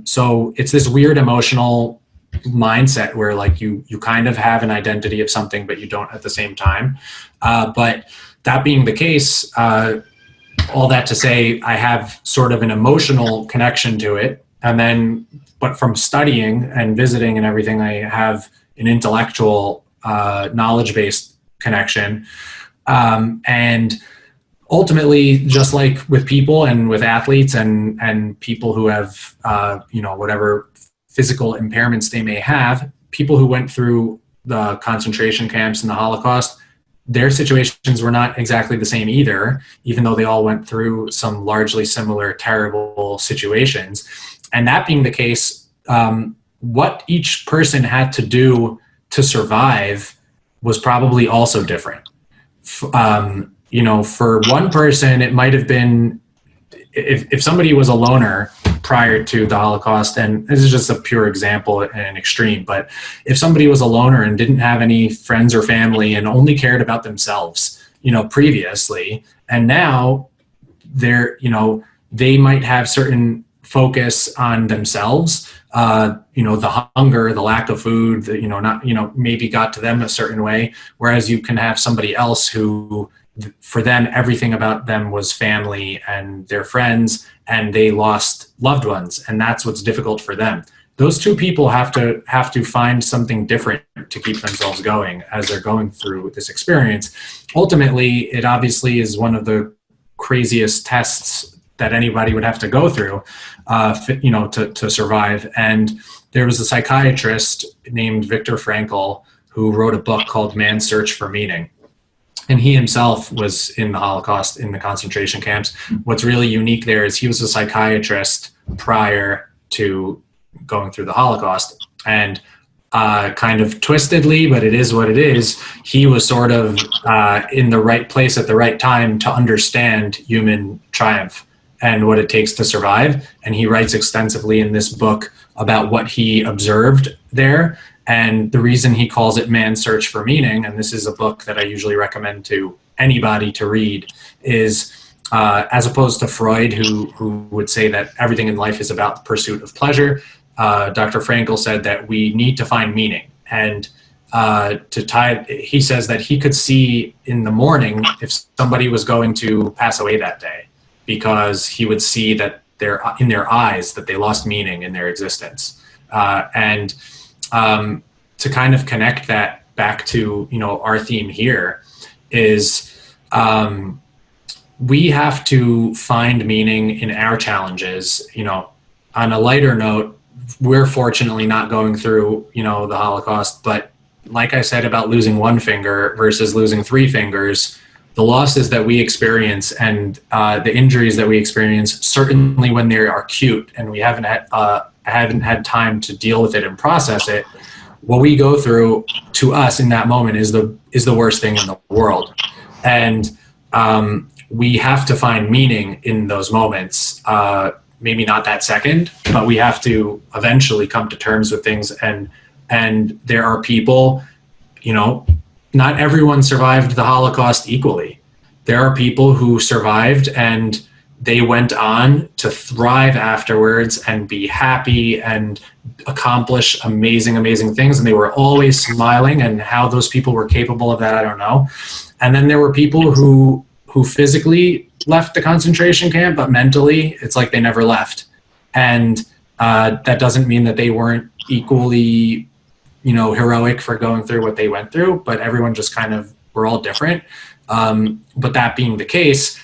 So it's this weird emotional mindset where like you kind of have an identity of something, but you don't at the same time. But that being the case, all that to say, I have sort of an emotional connection to it. And then, but from studying and visiting and everything, I have an intellectual, knowledge-based connection. And ultimately, just like with people and with athletes and people who have, whatever physical impairments they may have, people who went through the concentration camps and the Holocaust, their situations were not exactly the same either, even though they all went through some largely similar, terrible situations. And that being the case, what each person had to do to survive was probably also different. For one person, it might have been, if somebody was a loner prior to the Holocaust, and this is just a pure example and an extreme, but if somebody was a loner and didn't have any friends or family and only cared about themselves, previously, and now they might have certain focus on themselves, the hunger, the lack of food, maybe got to them a certain way, whereas you can have somebody else who, for them, everything about them was family and their friends, and they lost loved ones, and that's what's difficult for them. Those two people have to find something different to keep themselves going as they're going through this experience. Ultimately, it obviously is one of the craziest tests that anybody would have to go through, to survive. And there was a psychiatrist named Viktor Frankl who wrote a book called Man's Search for Meaning. And he himself was in the Holocaust, in the concentration camps. What's really unique there is he was a psychiatrist prior to going through the Holocaust. And kind of twistedly, but it is what it is, he was sort of in the right place at the right time to understand human triumph and what it takes to survive. And he writes extensively in this book about what he observed there. And the reason he calls it Man's Search for Meaning, and this is a book that I usually recommend to anybody to read, is as opposed to Freud, who would say that everything in life is about the pursuit of pleasure, Dr. Frankl said that we need to find meaning. And he says that he could see in the morning if somebody was going to pass away that day, because he would see that in their eyes that they lost meaning in their existence. To kind of connect that back to, our theme here is we have to find meaning in our challenges. On a lighter note, we're fortunately not going through, the Holocaust, but like I said about losing one finger versus losing 3 fingers, the losses that we experience and the injuries that we experience, certainly when they are acute and we haven't had time to deal with it and process it, what we go through to us in that moment is the worst thing in the world. And we have to find meaning in those moments. Maybe not that second, but we have to eventually come to terms with things. And there are people, not everyone survived the Holocaust equally. There are people who survived and they went on to thrive afterwards and be happy and accomplish amazing, amazing things. And they were always smiling, and how those people were capable of that, I don't know. And then there were people who physically left the concentration camp, but mentally it's like they never left. And that doesn't mean that they weren't equally, heroic for going through what they went through, but everyone just kind of, we're all different. But that being the case,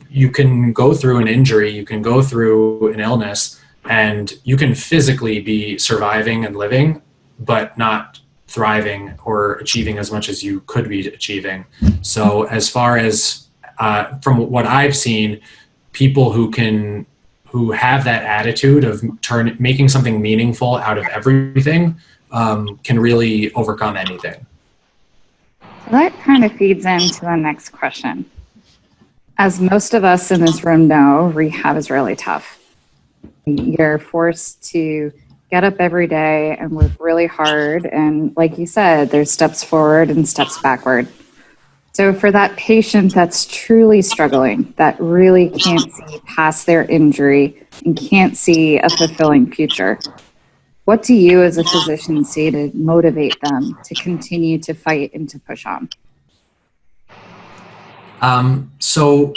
you can go through an injury, you can go through an illness, and you can physically be surviving and living, but not thriving or achieving as much as you could be achieving. So as far as from what I've seen, people who have that attitude of making something meaningful out of everything can really overcome anything. So that kind of feeds into the next question. As most of us in this room know, rehab is really tough. You're forced to get up every day and work really hard. And like you said, there's steps forward and steps backward. So for that patient that's truly struggling, that really can't see past their injury and can't see a fulfilling future, what do you as a physician see to motivate them to continue to fight and to push on? So,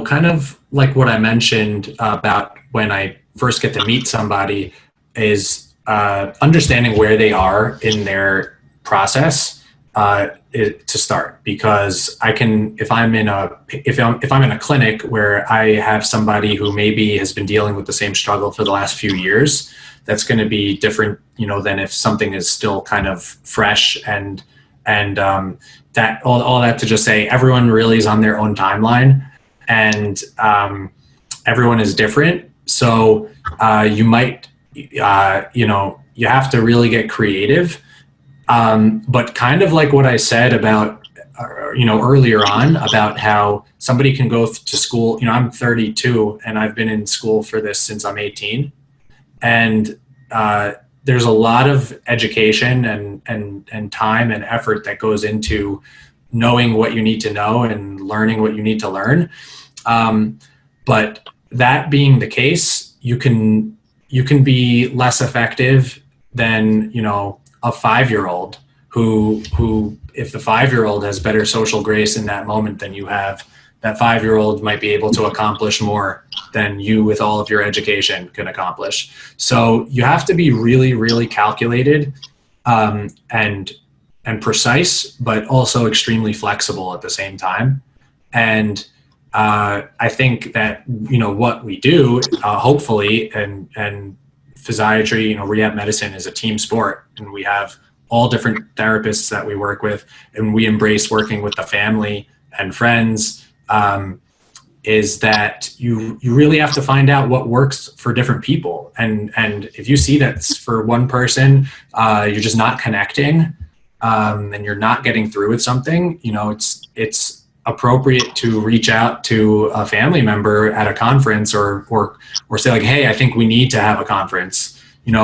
kind of like what I mentioned about when I first get to meet somebody is understanding where they are in their process to start, because I can, if I'm in a clinic where I have somebody who maybe has been dealing with the same struggle for the last few years, that's going to be different, than if something is still kind of fresh and that all that to just say everyone really is on their own timeline, and everyone is different. So you might, you have to really get creative. But kind of like what I said about, earlier on about how somebody can go to school. I'm 32 and I've been in school for this since I'm 18. And there's a lot of education and time and effort that goes into knowing what you need to know and learning what you need to learn. But that being the case, you can be less effective than, a 5-year-old who if the 5-year-old has better social grace in that moment than you have, that 5-year-old might be able to accomplish more than you with all of your education can accomplish. So you have to be really, really calculated and precise, but also extremely flexible at the same time. And I think that, what we do, hopefully, and physiatry, rehab medicine is a team sport, and we have all different therapists that we work with, and we embrace working with the family and friends, is that you really have to find out what works for different people. And if you see that for one person, you're just not connecting, and you're not getting through with something, it's appropriate to reach out to a family member at a conference or say like, hey, I think we need to have a conference. We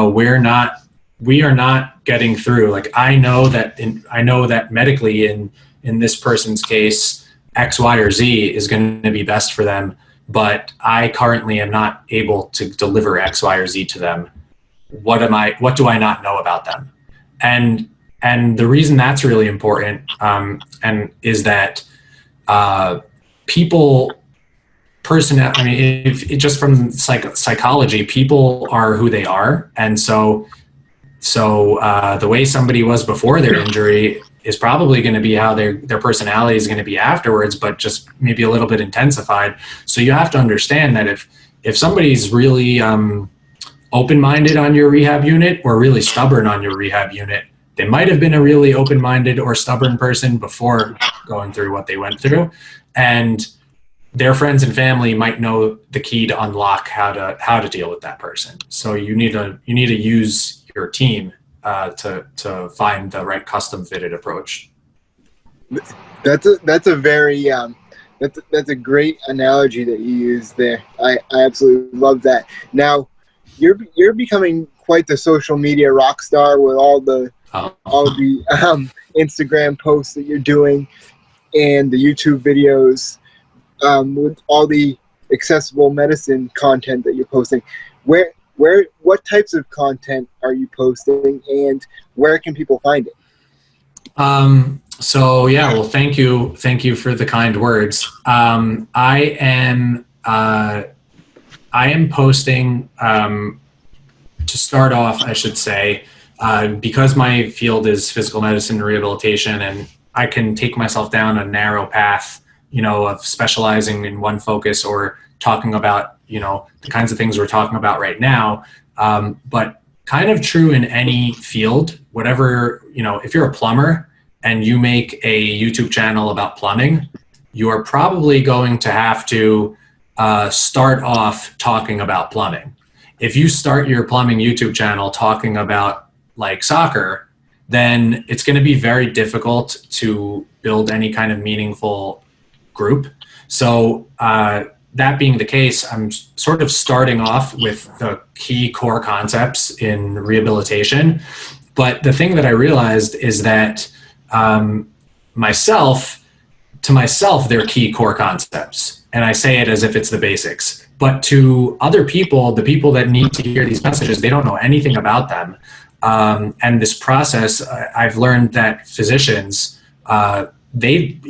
are not getting through. Like, I know that medically in this person's case, X, Y, or Z is going to be best for them, but I currently am not able to deliver X, Y, or Z to them. What do I not know about them? And the reason that's really important, and is that just from psychology, people are who they are. And so the way somebody was before their injury is probably going to be how their personality is going to be afterwards, but just maybe a little bit intensified. So you have to understand that if somebody's really open-minded on your rehab unit or really stubborn on your rehab unit, they might have been a really open-minded or stubborn person before going through what they went through, and their friends and family might know the key to unlock how to deal with that person. So you need to use your team to find the right custom fitted approach. That's a very that's a great analogy that you use there. I absolutely love that. Now you're becoming quite the social media rock star with all the Instagram posts that you're doing and the YouTube videos, with all the accessible medicine content that you're posting. What types of content are you posting, and where can people find it? So yeah, well, thank you for the kind words. I am posting, to start off, I should say, because my field is physical medicine and rehabilitation, and I can take myself down a narrow path of specializing in one focus or talking about, the kinds of things we're talking about right now. But kind of true in any field, whatever, if you're a plumber and you make a YouTube channel about plumbing, you are probably going to have to start off talking about plumbing. If you start your plumbing YouTube channel talking about like soccer, then it's going to be very difficult to build any kind of meaningful group. So that being the case, I'm sort of starting off with the key core concepts in rehabilitation. But the thing that I realized is that to myself, they're key core concepts. And I say it as if it's the basics. But to other people, the people that need to hear these messages, they don't know anything about them. And this process, I've learned that physicians, I made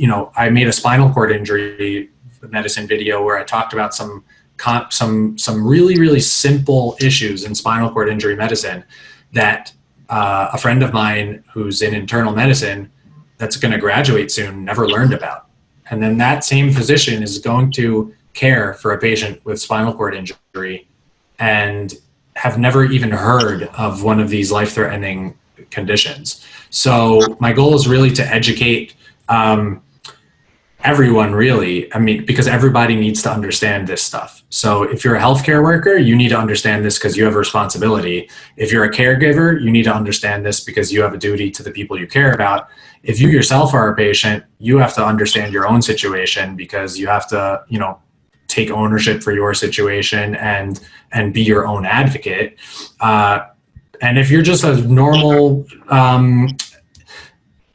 a spinal cord injury medicine video where I talked about some really, really simple issues in spinal cord injury medicine that a friend of mine who's in internal medicine that's going to graduate soon never learned about. And then that same physician is going to care for a patient with spinal cord injury and have never even heard of one of these life-threatening conditions. So my goal is really to educate everyone, really. I mean, because everybody needs to understand this stuff. So if you're a healthcare worker, you need to understand this because you have a responsibility. If you're a caregiver, you need to understand this because you have a duty to the people you care about. If you yourself are a patient, you have to understand your own situation because you have to, take ownership for your situation and be your own advocate. And if you're just a normal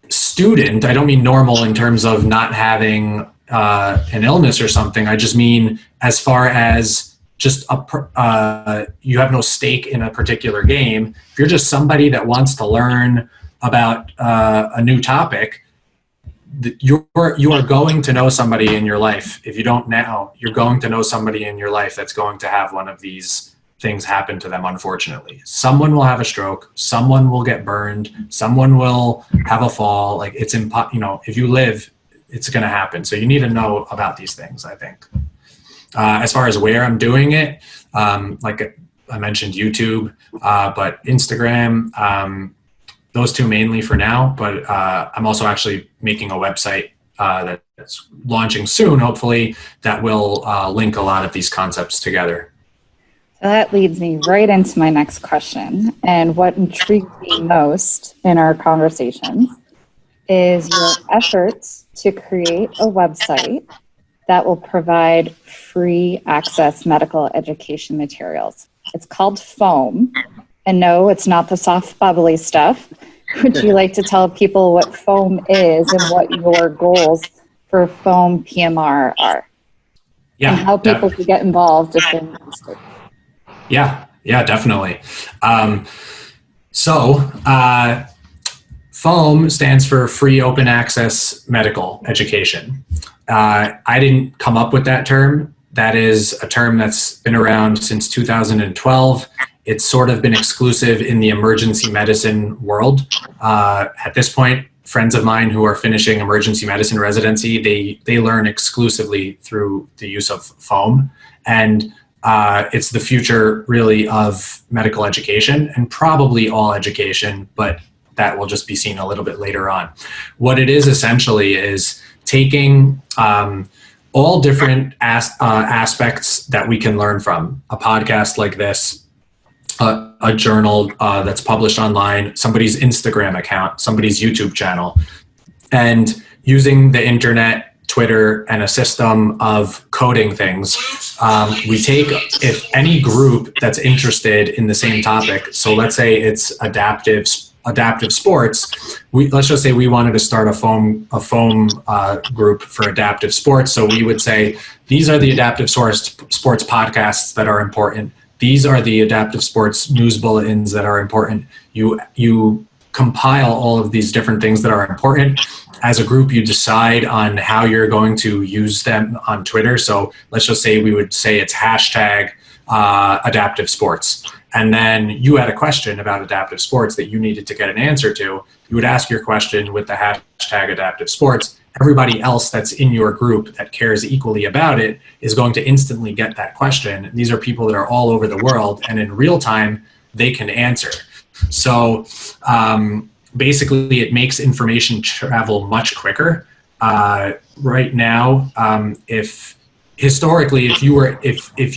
student, I don't mean normal in terms of not having an illness or something. I just mean as far as just you have no stake in a particular game. If you're just somebody that wants to learn about a new topic, you are going to know somebody in your life. If you don't now, you're going to know somebody in your life that's going to have one of these things happen to them, unfortunately. Someone will have a stroke, someone will get burned, someone will have a fall. Like it's if you live, it's going to happen. So you need to know about these things, I think. As far as where I'm doing it, like I mentioned YouTube, but Instagram, those two mainly for now, but I'm also actually making a website that's launching soon, hopefully, that will link a lot of these concepts together. So that leads me right into my next question. And what intrigued me most in our conversations is your efforts to create a website that will provide free access medical education materials. It's called FOAM. And no, it's not the soft bubbly stuff. Would you like to tell people what FOAM is and what your goals for FOAM PMR are? Yeah. And how people can get involved if they're interested. Yeah, definitely. FOAM stands for Free Open Access Medical Education. I didn't come up with that term. That is a term that's been around since 2012. It's sort of been exclusive in the emergency medicine world. At this point, friends of mine who are finishing emergency medicine residency, they learn exclusively through the use of FOAM. And it's the future, really, of medical education and probably all education, but that will just be seen a little bit later on. What it is essentially is taking all different aspects that we can learn from a podcast like this, a journal that's published online, somebody's Instagram account, somebody's YouTube channel, and using the internet, Twitter, and a system of coding things. We take, if any group that's interested in the same topic, so let's say it's adaptive sports, let's just say we wanted to start a foam group for adaptive sports. So we would say, these are the adaptive sports podcasts that are important. These are the adaptive sports news bulletins that are important. You compile all of these different things that are important. As a group, you decide on how you're going to use them on Twitter. So let's just say we would say it's hashtag adaptive sports. And then you had a question about adaptive sports that you needed to get an answer to. You would ask your question with the hashtag adaptive sports. Everybody else that's in your group that cares equally about it is going to instantly get that question. These are people that are all over the world, and in real time, they can answer. So basically, it makes information travel much quicker. Right now, if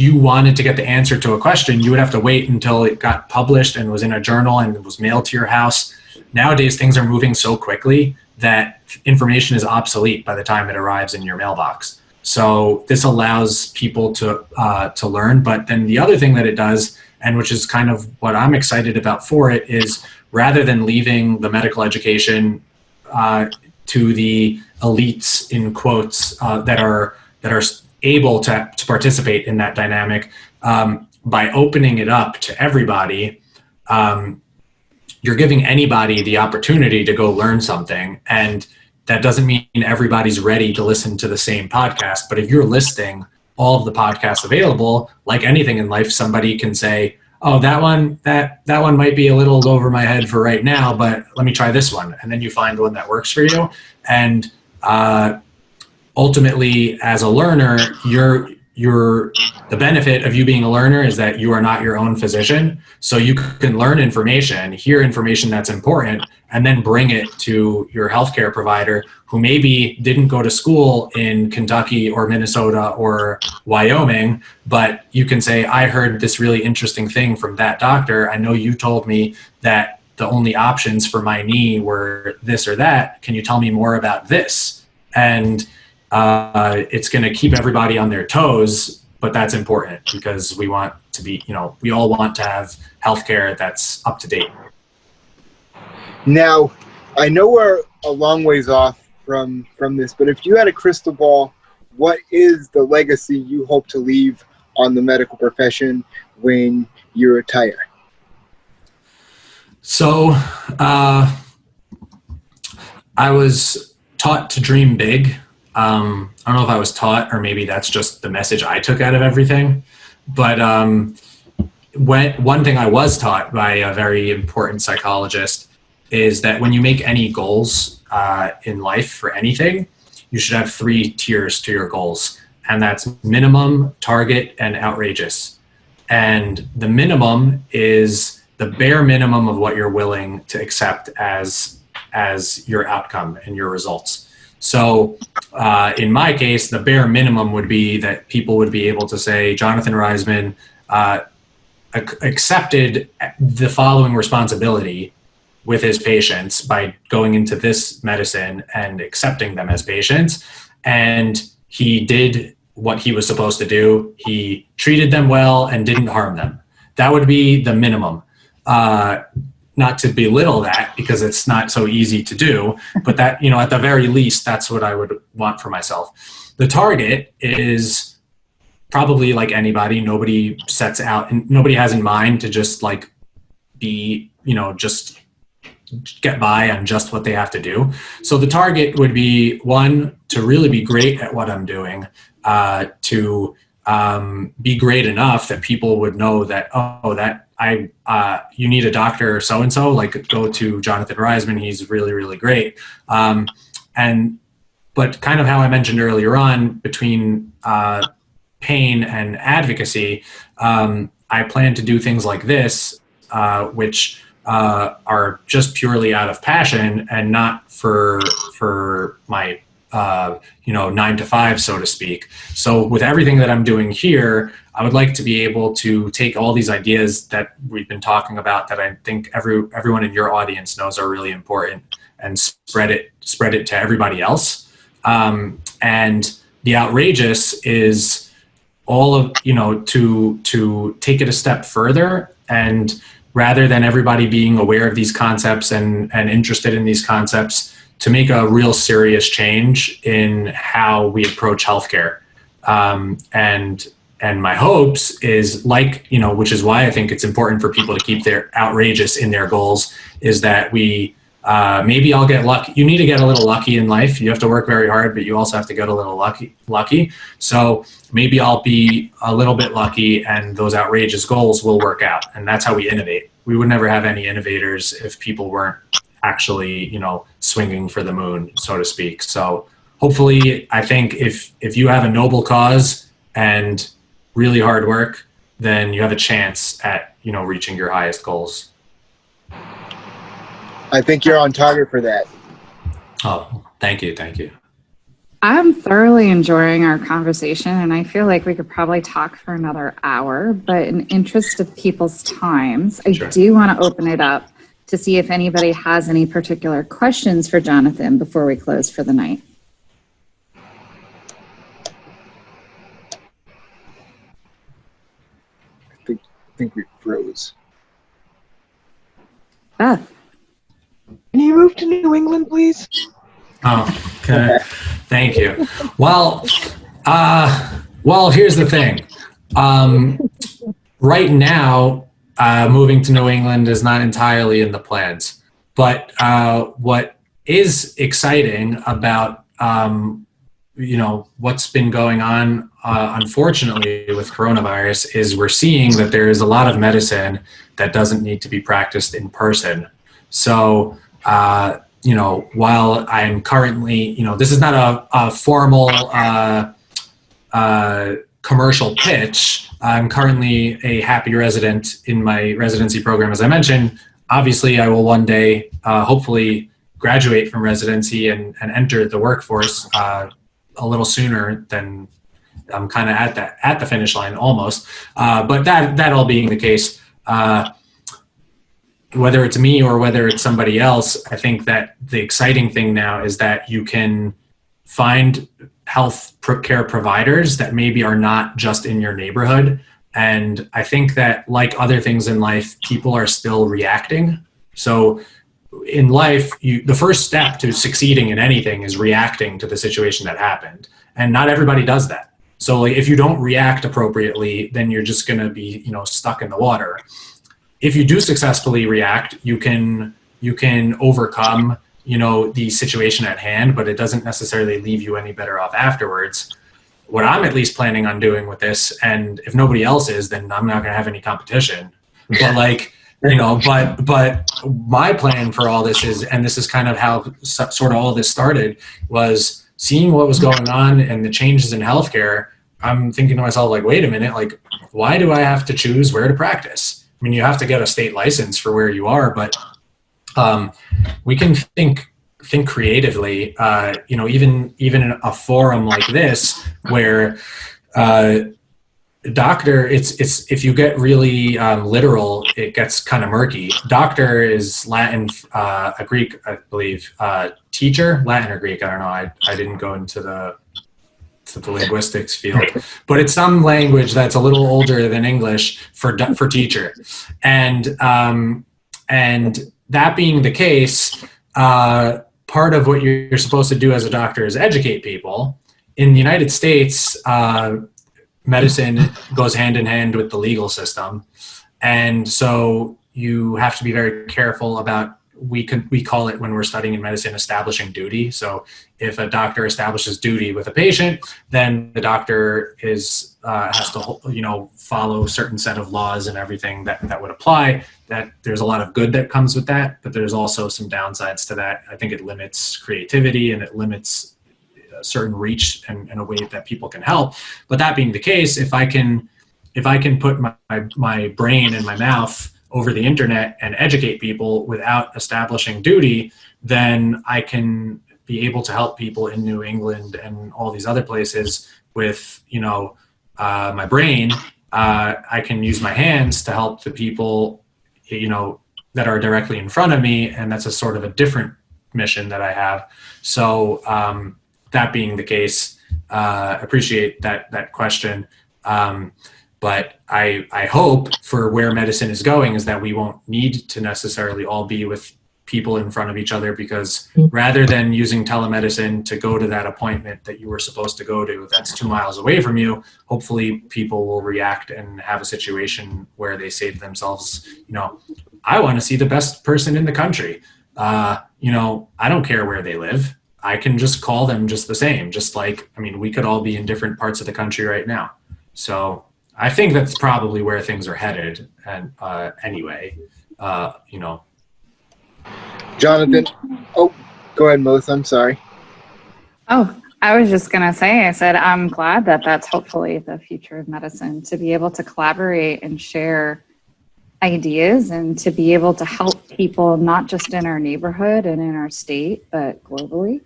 you wanted to get the answer to a question, you would have to wait until it got published and was in a journal and was mailed to your house. Nowadays, things are moving so quickly that information is obsolete by the time it arrives in your mailbox. So this allows people to learn. But then the other thing that it does, and which is kind of what I'm excited about for it, is rather than leaving the medical education to the elites, in quotes, that are able to participate in that dynamic, by opening it up to everybody, you're giving anybody the opportunity to go learn something. And that doesn't mean everybody's ready to listen to the same podcast. But if you're listing all of the podcasts available, like anything in life, somebody can say, oh, that one might be a little over my head for right now, but let me try this one. And then you find one that works for you. And ultimately, as a learner, the benefit of you being a learner is that you are not your own physician. So you can learn information, hear information that's important, and then bring it to your healthcare provider who maybe didn't go to school in Kentucky or Minnesota or Wyoming, but you can say, I heard this really interesting thing from that doctor. I know you told me that the only options for my knee were this or that. Can you tell me more about this? And it's going to keep everybody on their toes, but that's important because we want to be, we all want to have healthcare that's up to date. Now, I know we're a long ways off from this, but if you had a crystal ball, what is the legacy you hope to leave on the medical profession when you retire? So, I was taught to dream big. I don't know if I was taught, or maybe that's just the message I took out of everything. But one thing I was taught by a very important psychologist is that when you make any goals in life for anything, you should have 3 tiers to your goals. And that's minimum, target, and outrageous. And the minimum is the bare minimum of what you're willing to accept as your outcome and your results. So in my case, the bare minimum would be that people would be able to say, Jonathan Reisman accepted the following responsibility with his patients by going into this medicine and accepting them as patients. And he did what he was supposed to do. He treated them well and didn't harm them. That would be the minimum. Not to belittle that because it's not so easy to do, but that, at the very least, that's what I would want for myself. The target is probably like anybody. Nobody sets out and nobody has in mind to just like be, just get by on just what they have to do. So the target would be, 1, to really be great at what I'm doing, to be great enough that people would know that, you need a doctor so-and-so, like go to Jonathan Reisman. He's really, really great. But kind of how I mentioned earlier on, between pain and advocacy, I plan to do things like this, which are just purely out of passion and not for my 9 to 5, so to speak. So with everything that I'm doing here, I would like to be able to take all these ideas that we've been talking about that I think everyone in your audience knows are really important and spread it to everybody else. And the outrageous is all of, to take it a step further, and rather than everybody being aware of these concepts and interested in these concepts, to make a real serious change in how we approach healthcare. And my hopes is which is why I think it's important for people to keep their outrageous in their goals, is that we maybe I'll get lucky. You need to get a little lucky in life. You have to work very hard, but you also have to get a little lucky. So maybe I'll be a little bit lucky and those outrageous goals will work out. And that's how we innovate. We would never have any innovators if people weren't actually, swinging for the moon, so to speak. So hopefully, I think if you have a noble cause and really hard work, then you have a chance at, reaching your highest goals. I think you're on target for that. Oh, thank you. I'm thoroughly enjoying our conversation, and I feel like we could probably talk for another hour, but in interest of people's times, I do want to open it up to see if anybody has any particular questions for Jonathan before we close for the night. I think we froze. Beth. Can you move to New England, please? Oh, okay. Thank you. Well, here's the thing. Right now, moving to New England is not entirely in the plans. But what is exciting about, what's been going on, unfortunately, with coronavirus is we're seeing that there is a lot of medicine that doesn't need to be practiced in person. So, while I'm currently, this is not a formal commercial pitch, I'm currently a happy resident in my residency program, as I mentioned. Obviously, I will one day, hopefully, graduate from residency and enter the workforce a little sooner than I'm kind of at the finish line almost. But that all being the case, whether it's me or whether it's somebody else, I think that the exciting thing now is that you can find health care providers that maybe are not just in your neighborhood. And I think that, like other things in life, people are still reacting. So in life, the first step to succeeding in anything is reacting to the situation that happened. And not everybody does that. So if you don't react appropriately, then you're just going to be, stuck in the water. If you do successfully react, you can overcome, the situation at hand, but it doesn't necessarily leave you any better off afterwards. What I'm at least planning on doing with this, and if nobody else is, then I'm not going to have any competition. But but my plan for all this is, and this is kind of how sort of all this started, was seeing what was going on and the changes in healthcare. I'm thinking to myself, wait a minute, why do I have to choose where to practice? I mean, you have to get a state license for where you are, but we can think creatively. Even in a forum like this, where doctor, it's if you get really literal, it gets kind of murky. Doctor is Latin, a Greek, I believe. Teacher, Latin or Greek, I don't know. I didn't go into the linguistics field, but it's some language that's a little older than English for teacher. And that being the case, part of what you're supposed to do as a doctor is educate people. In the United States, medicine goes hand in hand with the legal system. And so you have to be very careful about, we call it, when we're studying in medicine, establishing duty. So if a doctor establishes duty with a patient, then the doctor has to follow a certain set of laws and everything that would apply. That there's a lot of good that comes with that, but there's also some downsides to that. I think it limits creativity and it limits a certain reach and a way that people can help. But that being the case, if I can put my brain and my mouth over the internet and educate people without establishing duty, then I can be able to help people in New England and all these other places with, my brain. I can use my hands to help the people, that are directly in front of me. And that's a sort of a different mission that I have. So that being the case, appreciate that question. But I hope for where medicine is going is that we won't need to necessarily all be with people in front of each other, because rather than using telemedicine to go to that appointment that you were supposed to go to that's 2 miles away from you, hopefully people will react and have a situation where they say to themselves, I want to see the best person in the country. I don't care where they live. I can just call them just the same, just like, we could all be in different parts of the country right now. So I think that's probably where things are headed. And anyway, Jonathan, oh, go ahead, Melissa. I'm sorry. Oh, I was just going to say, I said, I'm glad that that's hopefully the future of medicine, to be able to collaborate and share ideas and to be able to help people, not just in our neighborhood and in our state, but globally.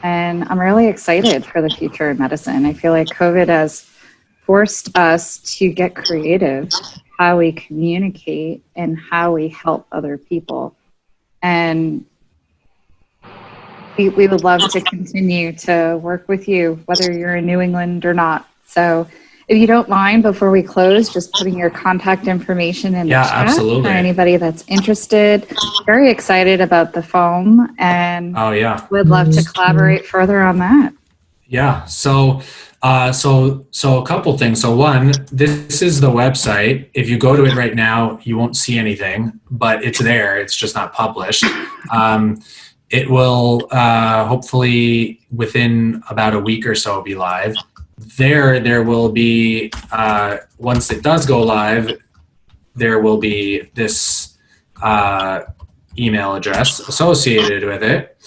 And I'm really excited for the future of medicine. I feel like COVID has forced us to get creative, how we communicate and how we help other people. And we would love to continue to work with you, whether you're in New England or not. So if you don't mind, before we close, just putting your contact information in the chat absolutely. for anybody that's interested. Very excited about the foam, and would love to collaborate further on that. Yeah. So a couple things. So one, this is the website. If you go to it right now, you won't see anything, but it's there. It's just not published. It will hopefully within about a week or so be live. There will be, once it does go live, there will be this email address associated with it.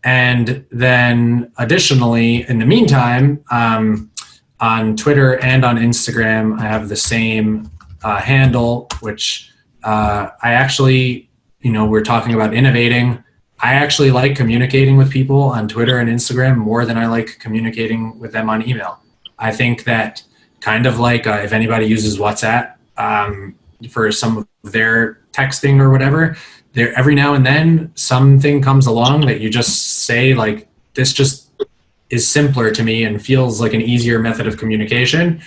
And then additionally, in the meantime, on Twitter and on Instagram, I have the same handle, which I actually, we're talking about innovating. I actually like communicating with people on Twitter and Instagram more than I like communicating with them on email. I think that kind of like if anybody uses WhatsApp for some of their texting or whatever, there every now and then something comes along that you just say like, this just is simpler to me and feels like an easier method of communication.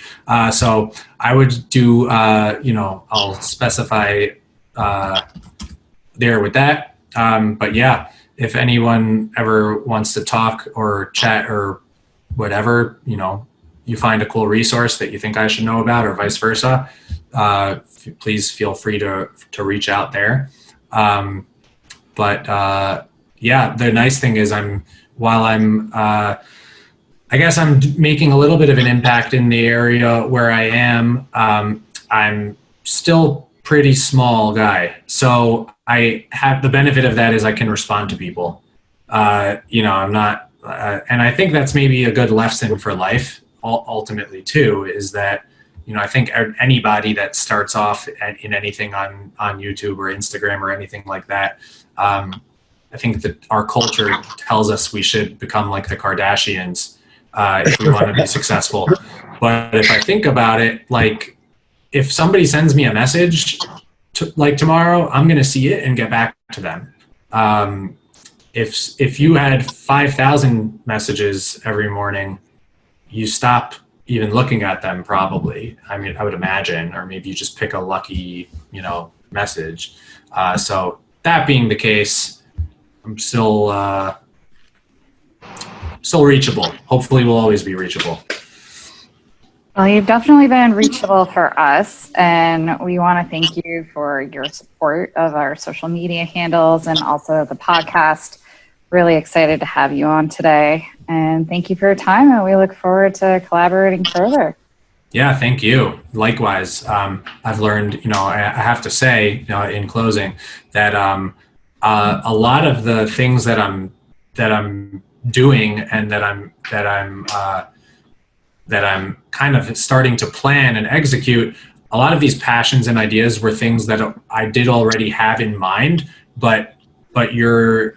So I would do, I'll specify there with that. But yeah, if anyone ever wants to talk or chat or whatever, you find a cool resource that you think I should know about or vice versa, please feel free to reach out there. Yeah, the nice thing is I guess I'm making a little bit of an impact in the area where I am. I'm still pretty small guy. So I have the benefit of that is I can respond to people. I'm not, and I think that's maybe a good lesson for life ultimately too, is that, I think anybody that starts off in anything on YouTube or Instagram or anything like that, I think that our culture tells us we should become like the Kardashians if we want to be successful. But if I think about it, like if somebody sends me a message like tomorrow, I'm going to see it and get back to them. If you had 5,000 messages every morning, you stop even looking at them probably. I would imagine, or maybe you just pick a lucky, message. So that being the case, I'm still reachable. Hopefully we'll always be reachable. Well, you've definitely been reachable for us, and we want to thank you for your support of our social media handles and also the podcast. Really excited to have you on today, and thank you for your time, and we look forward to collaborating further. Yeah, thank you. Likewise, I've learned, I have to say, in closing, that a lot of the things that I'm doing and that I'm kind of starting to plan and execute, a lot of these passions and ideas were things that I did already have in mind, but your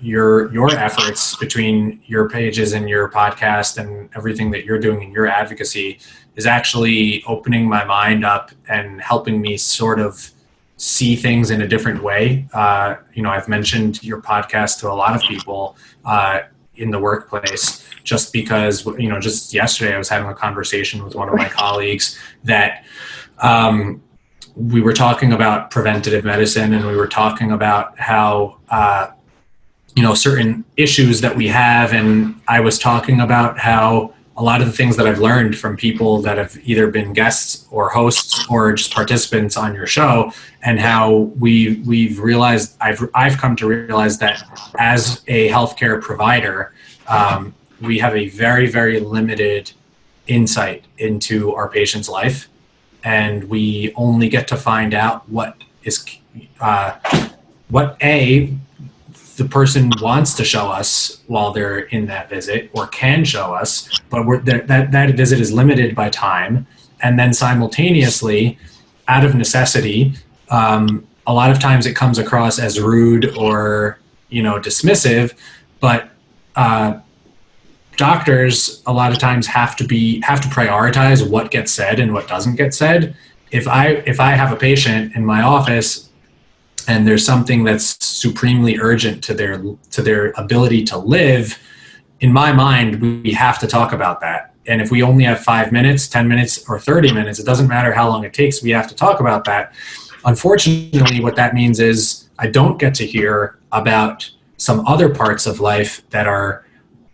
efforts between your pages and your podcast and everything that you're doing in your advocacy is actually opening my mind up and helping me sort of see things in a different way. I've mentioned your podcast to a lot of people in the workplace, just because, just yesterday I was having a conversation with one of my colleagues that we were talking about preventative medicine, and we were talking about how, certain issues that we have. And I was talking about how a lot of the things that I've learned from people that have either been guests or hosts or just participants on your show, and how we've realized, I've come to realize that as a healthcare provider, we have a very, very limited insight into our patient's life, and we only get to find out what the person wants to show us while they're in that visit, or can show us, but that visit is limited by time. And then simultaneously, out of necessity, a lot of times it comes across as rude or, dismissive, but doctors a lot of times have to prioritize what gets said and what doesn't get said. If I have a patient in my office and there's something that's supremely urgent to their ability to live, in my mind, we have to talk about that. And if we only have 5 minutes, 10 minutes, or 30 minutes, it doesn't matter how long it takes, we have to talk about that. Unfortunately, what that means is I don't get to hear about some other parts of life that are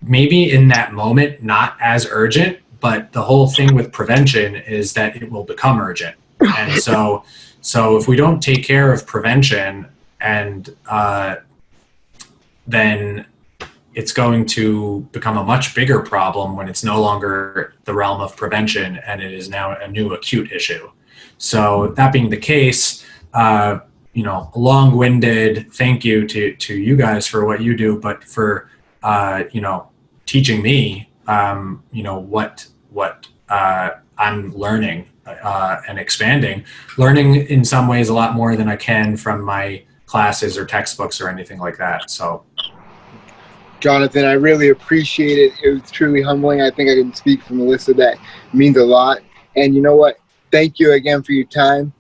maybe in that moment not as urgent, but the whole thing with prevention is that it will become urgent. And so if we don't take care of prevention, and then it's going to become a much bigger problem when it's no longer the realm of prevention and it is now a new acute issue. So that being the case, a long-winded thank you to you guys for what you do, but for teaching me what I'm learning and expanding, learning in some ways a lot more than I can from my classes or textbooks or anything like that. So, Jonathan, I really appreciate it. It was truly humbling. I think I can speak for Melissa. That means a lot. And you know what? Thank you again for your time.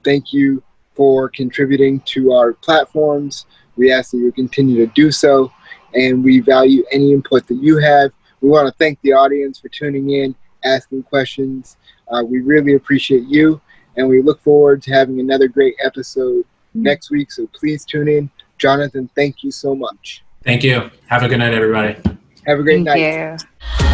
Thank you for contributing to our platforms. We ask that you continue to do so, and we value any input that you have. We want to thank the audience for tuning in, asking questions. We really appreciate you, and we look forward to having another great episode next week, so please tune in. Jonathan, thank you so much. Thank you. Have a good night, everybody. Have a great night. Thank you.